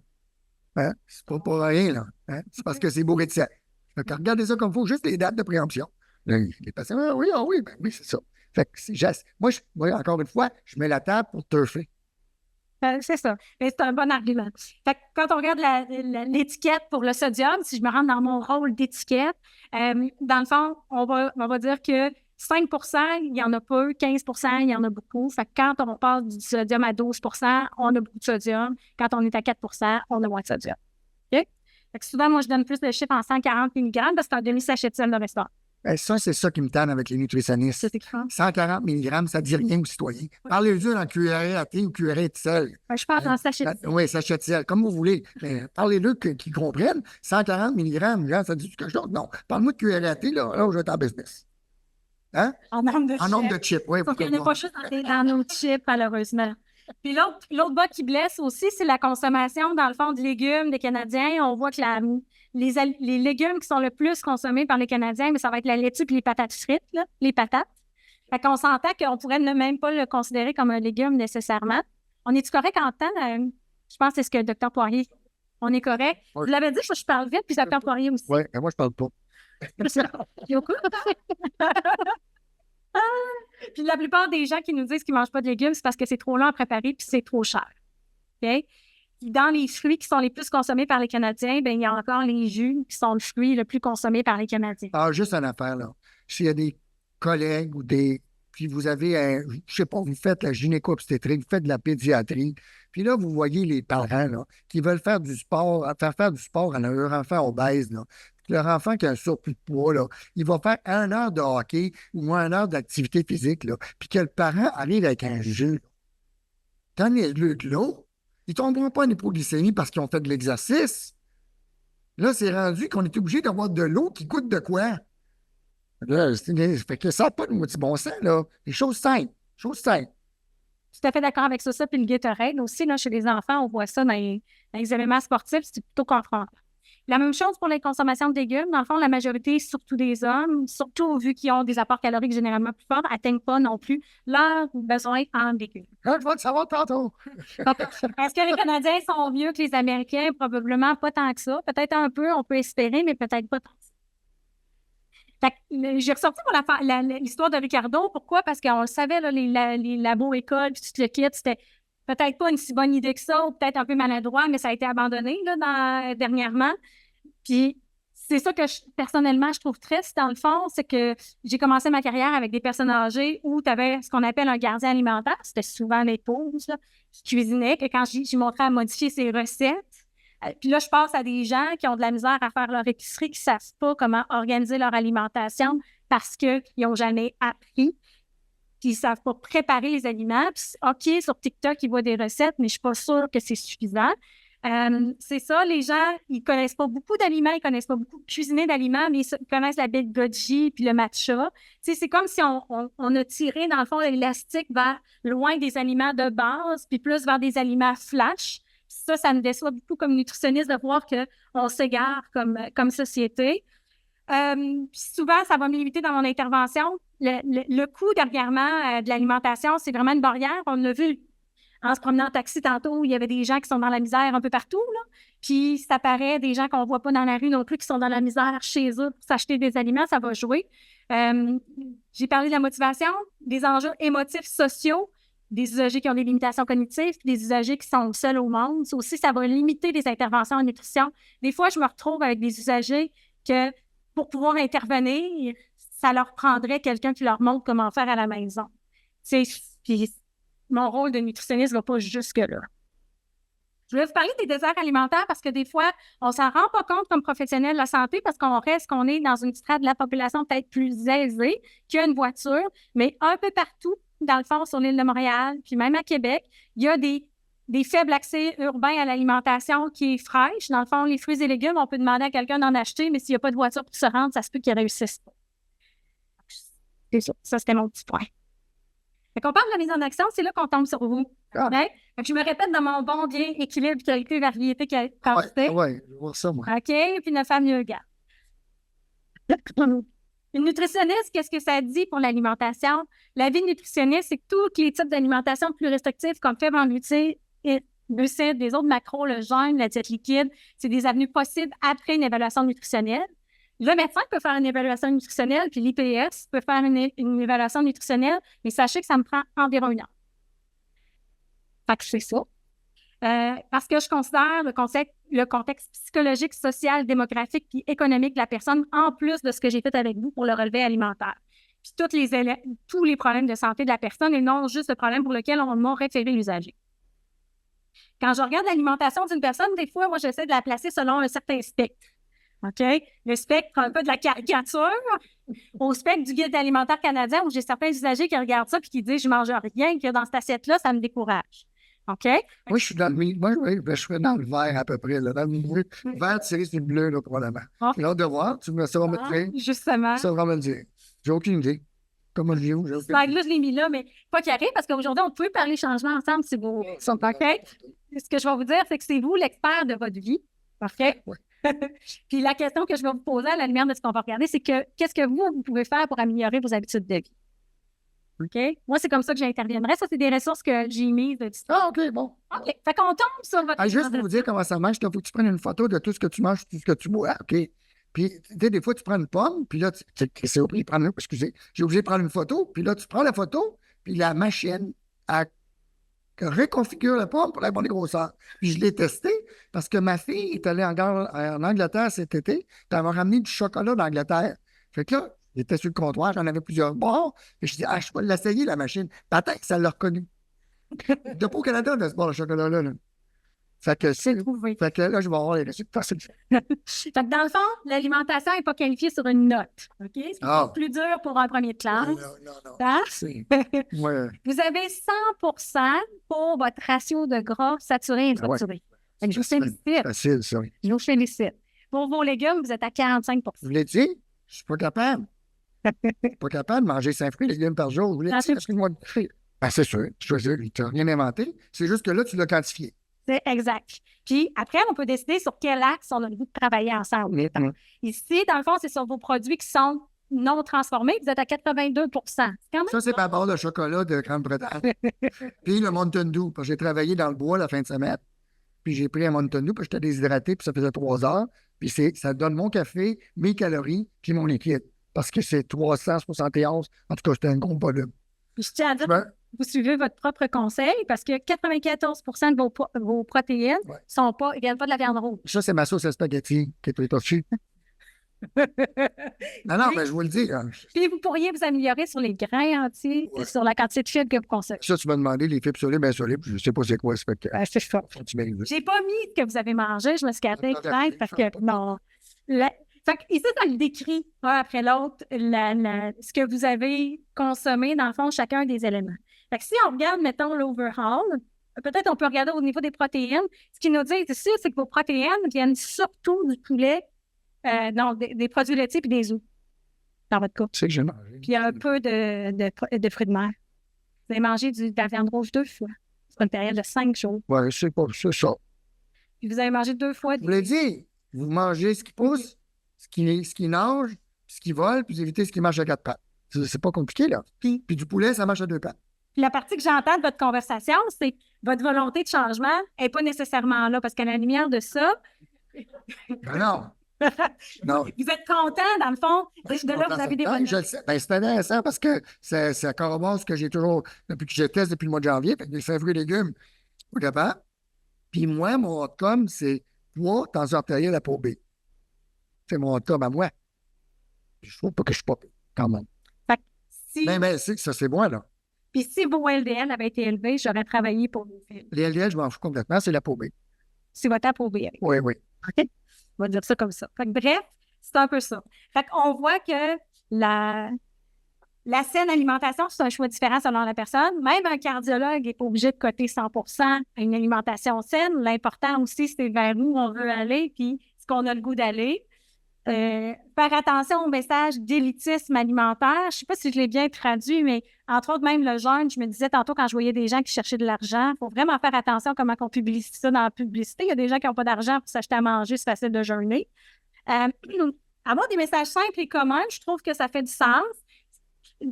A: hein, c'est pas pour rien, là. Hein, c'est parce que c'est bourré de sel. Fait que regardez ça comme il faut, juste les dates de préemption. Là, les patients, ah oui, ben oui, c'est ça. Fait que moi, encore une fois, je mets la table pour turfer.
B: C'est ça. Mais c'est un bon argument. Fait que quand on regarde l'étiquette pour le sodium, si je me rends dans mon rôle d'étiquette, dans le fond, on va dire que 5 il n'y en a peu, 15 il y en a beaucoup. Fait que quand on passe du sodium à 12 on a beaucoup de sodium. Quand on est à 4 on a moins de sodium. OK? Fait que souvent, moi, je donne plus de chiffres en 140 mg parce que c'est un demi-sachet de sel de restaurant.
A: Ça, c'est ça qui me tanne avec les nutritionnistes.
B: C'est écrit.
A: 140 mg, ça ne dit rien aux citoyens. Parlez-le en cuillerée à thé ou cuillerée de sel.
B: Je parle en sachet de sel.
A: Oui, sachet de sel, comme vous voulez. Mais parlez-le qu'ils comprennent. 140 mg, ça dit quelque chose? Non. Parle-moi de cuillerée à thé, là je vais être en business. Hein?
B: En nombre de chips.
A: Oui.
B: Sauf qu'il n'y en a pas juste dans nos chips, malheureusement. Puis l'autre bas qui blesse aussi, c'est la consommation, dans le fond, de légumes des Canadiens. On voit que les légumes qui sont le plus consommés par les Canadiens, mais ça va être la laitue et les patates frites, là, les patates. Fait qu'on s'entend qu'on pourrait ne même pas le considérer comme un légume nécessairement. On est-tu correct en temps? Je pense que c'est ce que le Dr Poirier. On est correct.
A: Oui.
B: Vous l'avez dit, je parle vite, puis le Dr Poirier aussi.
A: Oui, mais moi, je parle pas.
B: Puis la plupart des gens qui nous disent qu'ils ne mangent pas de légumes, c'est parce que c'est trop long à préparer puis c'est trop cher. OK? Dans les fruits qui sont les plus consommés par les Canadiens, bien, il y a encore les jus qui sont le fruit le plus consommé par les Canadiens.
A: Ah, juste une affaire, là. S'il y a des collègues ou puis vous avez, je sais pas, vous faites la gynéco-obstétrique, vous faites de la pédiatrie, puis là, vous voyez les parents, là, qui veulent faire du sport, faire du sport à leur enfant obèse, là. Leur enfant qui a un surplus de poids, là, il va faire 1 heure de hockey ou 1 heure d'activité physique, là, puis que le parent arrive avec un jus. Donnez-le de l'eau. Ils ne tomberont pas en hypoglycémie parce qu'ils ont fait de l'exercice. Là, c'est rendu qu'on est obligé d'avoir de l'eau qui coûte de quoi? Là, fait que ça n'a pas de moitié bon sens, là. Les choses simples. Choses simples.
B: Tout à fait d'accord avec ça. Puis le Gatorade aussi, là, chez les enfants, on voit ça dans les événements sportifs, c'est plutôt confrontant. La même chose pour les consommations de légumes. Dans le fond, la majorité, surtout des hommes, surtout vu qu'ils ont des apports caloriques généralement plus forts, n'atteignent pas non plus leurs besoins en légumes.
A: Je vais te savoir tantôt.
B: Est-ce que les Canadiens sont mieux que les Américains? Probablement pas tant que ça. Peut-être un peu, on peut espérer, mais peut-être pas tant que ça. J'ai ressorti pour l'histoire de Ricardo. Pourquoi? Parce qu'on le savait, là, les labos écoles, puis tout le kit, c'était peut-être pas une si bonne idée que ça, ou peut-être un peu maladroit, mais ça a été abandonné là, dernièrement. Puis c'est ça que personnellement, je trouve triste, dans le fond, c'est que j'ai commencé ma carrière avec des personnes âgées où tu avais ce qu'on appelle un gardien alimentaire. C'était souvent l'épouse là, qui cuisinait, que quand j'ai montré à modifier ses recettes. Puis là, je passe à des gens qui ont de la misère à faire leur épicerie, qui ne savent pas comment organiser leur alimentation parce qu'ils n'ont jamais appris. Puis ils ne savent pas préparer les aliments. Puis, OK, sur TikTok, ils voient des recettes, mais je ne suis pas sûre que c'est suffisant. C'est ça, les gens, ils ne connaissent pas beaucoup d'aliments, ils ne connaissent pas beaucoup cuisiner d'aliments, mais ils connaissent la bête goji puis le matcha. Tu sais, c'est comme si on a tiré, dans le fond, l'élastique vers loin des aliments de base, puis plus vers des aliments flash. Ça me déçoit beaucoup comme nutritionniste de voir qu'on s'égare comme société. Souvent, ça va me limiter dans mon intervention. Le coût dernièrement de l'alimentation, c'est vraiment une barrière. On l'a vu en se promenant en taxi tantôt, il y avait des gens qui sont dans la misère un peu partout, là. Puis ça paraît des gens qu'on ne voit pas dans la rue non plus, qui sont dans la misère chez eux pour s'acheter des aliments, ça va jouer. J'ai parlé de la motivation, des enjeux émotifs, sociaux, des usagers qui ont des limitations cognitives, des usagers qui sont seuls au monde. Ça aussi, ça va limiter les interventions en nutrition. Des fois, je me retrouve avec des usagers que pour pouvoir intervenir, ça leur prendrait quelqu'un qui leur montre comment faire à la maison. Puis mon rôle de nutritionniste ne va pas jusque-là. Je voulais vous parler des déserts alimentaires parce que des fois, on ne s'en rend pas compte comme professionnel de la santé parce qu'on est dans une strate de la population peut-être plus aisée, qui a une voiture, mais un peu partout, dans le fond, sur l'île de Montréal, puis même à Québec, il y a des faibles accès urbains à l'alimentation qui est fraîche. Dans le fond, les fruits et légumes, on peut demander à quelqu'un d'en acheter, mais s'il n'y a pas de voiture pour se rendre, ça se peut qu'ils ne réussissent pas. C'est ça. Ça, c'était mon petit point. Fait qu'on parle de mise en action, c'est là qu'on tombe sur vous.
A: Ah.
B: OK? Fait que je me répète dans mon bon bien, équilibre, qualité, variété, quantité.
A: Ouais, je vais voir ça, moi.
B: OK? Puis ne femme mieux garde. Une nutritionniste, qu'est-ce que ça dit pour l'alimentation? L'avis nutritionniste, c'est que tous les types d'alimentation plus restrictifs, comme faibles en glucides, les autres macros, le jeûne, la diète liquide, c'est des avenues possibles après une évaluation nutritionnelle. Le médecin peut faire une évaluation nutritionnelle, puis l'IPS peut faire une évaluation nutritionnelle, mais sachez que ça me prend environ 1 heure. Fait que c'est ça. Parce que je considère le contexte psychologique, social, démographique et économique de la personne, en plus de ce que j'ai fait avec vous pour le relevé alimentaire. Puis tous les problèmes de santé de la personne et non juste le problème pour lequel on m'a référé l'usager. Quand je regarde l'alimentation d'une personne, des fois, moi, j'essaie de la placer selon un certain spectre. OK? Le spectre un peu de la caricature au spectre du Guide alimentaire canadien où j'ai certains usagers qui regardent ça et qui disent « Je ne mange rien, que dans cette assiette-là, ça me décourage. » OK?
A: Moi, je suis dans je suis dans le vert à peu près, là, dans le bleu. Vert tiré sur le bleu, là, probablement.
B: Oh.
A: J'ai hâte de voir. Ça va me dire.
B: Justement.
A: Ça va me le dire. J'ai aucune idée. Comment le vieux?
B: Là, je l'ai mis là, mais pas qu'il arrive, parce qu'aujourd'hui, on peut parler changement ensemble si vous sont OK. Ce que je vais vous dire, c'est que c'est vous l'expert de votre vie. Parfait?
A: Ouais.
B: Puis la question que je vais vous poser à la lumière de ce qu'on va regarder, c'est que qu'est-ce que vous pouvez faire pour améliorer vos habitudes de vie? OK? Moi, c'est comme ça que j'interviendrai. Ça, c'est des ressources que j'ai mises.
A: Ah, OK, bon.
B: OK. Fait qu'on tombe sur votre...
A: Juste pour vous dire comment ça marche, il faut que tu prennes une photo de tout ce que tu manges, tout ce que tu bois. OK. Puis, tu sais, des fois, tu prends une pomme, puis là, c'est obligé de prendre, excusez, j'ai obligé de prendre une photo, puis là, tu prends la photo, puis la machine, elle reconfigure la pomme pour la bonne grosseur. Puis je l'ai testé parce que ma fille est allée en Angleterre cet été, puis elle m'a ramené du chocolat d'Angleterre. Fait que là, j'étais sur le comptoir, j'en avais plusieurs bords, et je dis, je vais l'essayer, la machine. Peut-être que ça l'a reconnu. De pas au Canada, de ce bord de chocolat-là. Là. Fait que Fait que là, je vais avoir les résultats faciles.
B: Fait que dans le fond, l'alimentation n'est pas qualifiée sur une note. OK? C'est plus dur pour un premier de classe.
A: Non.
B: Hein?
A: Ouais.
B: Vous avez 100% pour votre ratio de gras saturé et insaturé.
A: Ouais.
B: Je vous félicite.
A: Facile, ça.
B: Je vous félicite. Pour vos légumes, vous êtes à 45%.
A: Vous voulez dire? Je suis pas capable. Je suis pas capable de manger 5 fruits et légumes par jour. Vous voulez dire? C'est sûr. Tu n'as rien inventé. C'est juste que là, tu l'as quantifié.
B: C'est exact. Puis après, on peut décider sur quel axe on a le goût de travailler ensemble. Ici, dans le fond, c'est sur vos produits qui sont non transformés. Vous êtes à 82 Ça,
A: c'est ma barre de chocolat de Grande-Bretagne. Puis le Mountain Dew. Parce que j'ai travaillé dans le bois la fin de semaine. Puis j'ai pris un Mountain Dew, puis j'étais déshydraté, puis ça faisait 3 heures. Puis ça donne mon café, mes calories, puis mon liquide. Parce que c'est 371. En tout cas, c'était un gros volume.
B: Puis je tiens à dire, vous suivez votre propre conseil parce que 94 de vos protéines ne viennent pas de la viande rouge.
A: Ça, c'est ma sauce à spaghetti qui est étorchée. non, mais je vous le dis. Hein.
B: Puis vous pourriez vous améliorer sur les grains entiers et sur la quantité de fibres que vous consommez.
A: Ça, tu m'as demandé les fibres solides, bien solides. Je ne sais pas c'est quoi.
B: C'est ça. J'ai pas mis ce que vous avez mangé. Je me suis gardée parce que non. Fait que ici, ça le décrit un après l'autre ce que vous avez consommé, dans le fond, chacun des éléments. Fait que si on regarde, mettons, l'overhaul, peut-être on peut regarder au niveau des protéines. Ce qu'ils nous disent ici, c'est que vos protéines viennent surtout du poulet, des produits laitiers et des œufs, dans votre cas.
A: C'est que j'ai mangé.
B: Puis un peu de fruits de mer. Vous avez mangé de la viande rouge 2 fois. C'est une période de 5 jours.
A: Oui, c'est ça.
B: Puis vous avez mangé 2 fois.
A: Je vous l'ai dit, vous mangez ce qui pousse, ce qui nage, ce qui vole, puis vous évitez ce qui marche à 4 pattes. C'est pas compliqué, là. Puis du poulet, ça marche à 2 pattes.
B: Puis la partie que j'entends de votre conversation, c'est votre volonté de changement n'est pas nécessairement là, parce qu'à la lumière de ça...
A: Ben non. Non.
B: Vous êtes content, dans le fond, de là, vous avez des bonnes
A: notes. C'est intéressant parce que ça corrobore ce que j'ai toujours, depuis que je teste depuis le mois de janvier, fait que des fruits et légumes, pas capable. Puis moi, mon outcome, c'est poids tension artérielle à peau B. C'est mon outcome à moi. Je trouve pas que je suis pas quand même.
B: Fait que si...
A: Mais ça, c'est moi, là.
B: Puis si vos LDL avaient été élevés, j'aurais travaillé pour vous.
A: Les LDL, je m'en fous complètement, c'est la peau B.
B: C'est votre peau B.
A: Oui.
B: OK? On va dire ça comme ça. Fait que bref, c'est un peu ça. Fait qu'on voit que la saine alimentation, c'est un choix différent selon la personne. Même un cardiologue n'est pas obligé de coter 100% à une alimentation saine. L'important aussi, c'est vers où on veut aller puis ce qu'on a le goût d'aller. faire attention au message d'élitisme alimentaire. Je ne sais pas si je l'ai bien traduit, mais entre autres, même le jeûne, je me disais tantôt quand je voyais des gens qui cherchaient de l'argent, il faut vraiment faire attention à comment on publicise ça dans la publicité. Il y a des gens qui n'ont pas d'argent pour s'acheter à manger, c'est facile de jeûner. Avoir des messages simples et communs, je trouve que ça fait du sens.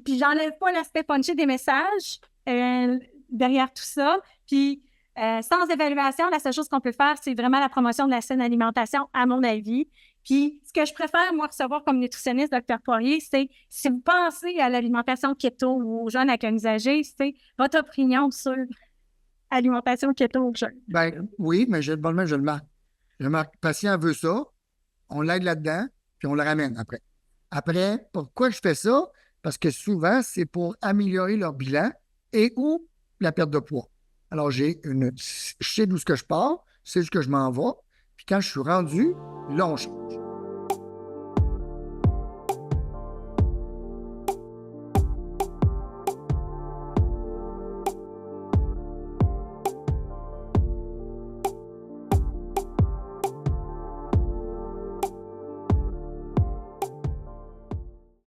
B: Puis j'enlève pas l'aspect punché des messages derrière tout ça. Puis sans évaluation, la seule chose qu'on peut faire, c'est vraiment la promotion de la saine alimentation, à mon avis. Puis ce que je préfère, moi, recevoir comme nutritionniste, Dr. Poirier, c'est si vous pensez à l'alimentation keto ou aux jeunes avec un usager, c'est votre opinion sur l'alimentation keto aux jeunes.
A: Ben oui, mais je le marque. Je marque, le patient veut ça, on l'aide là-dedans, puis on le ramène après. Après, pourquoi je fais ça? Parce que souvent, c'est pour améliorer leur bilan et ou la perte de poids. Alors, je sais d'où ce que je pars, c'est ce que je m'en vais, puis quand je suis rendu, là, on change.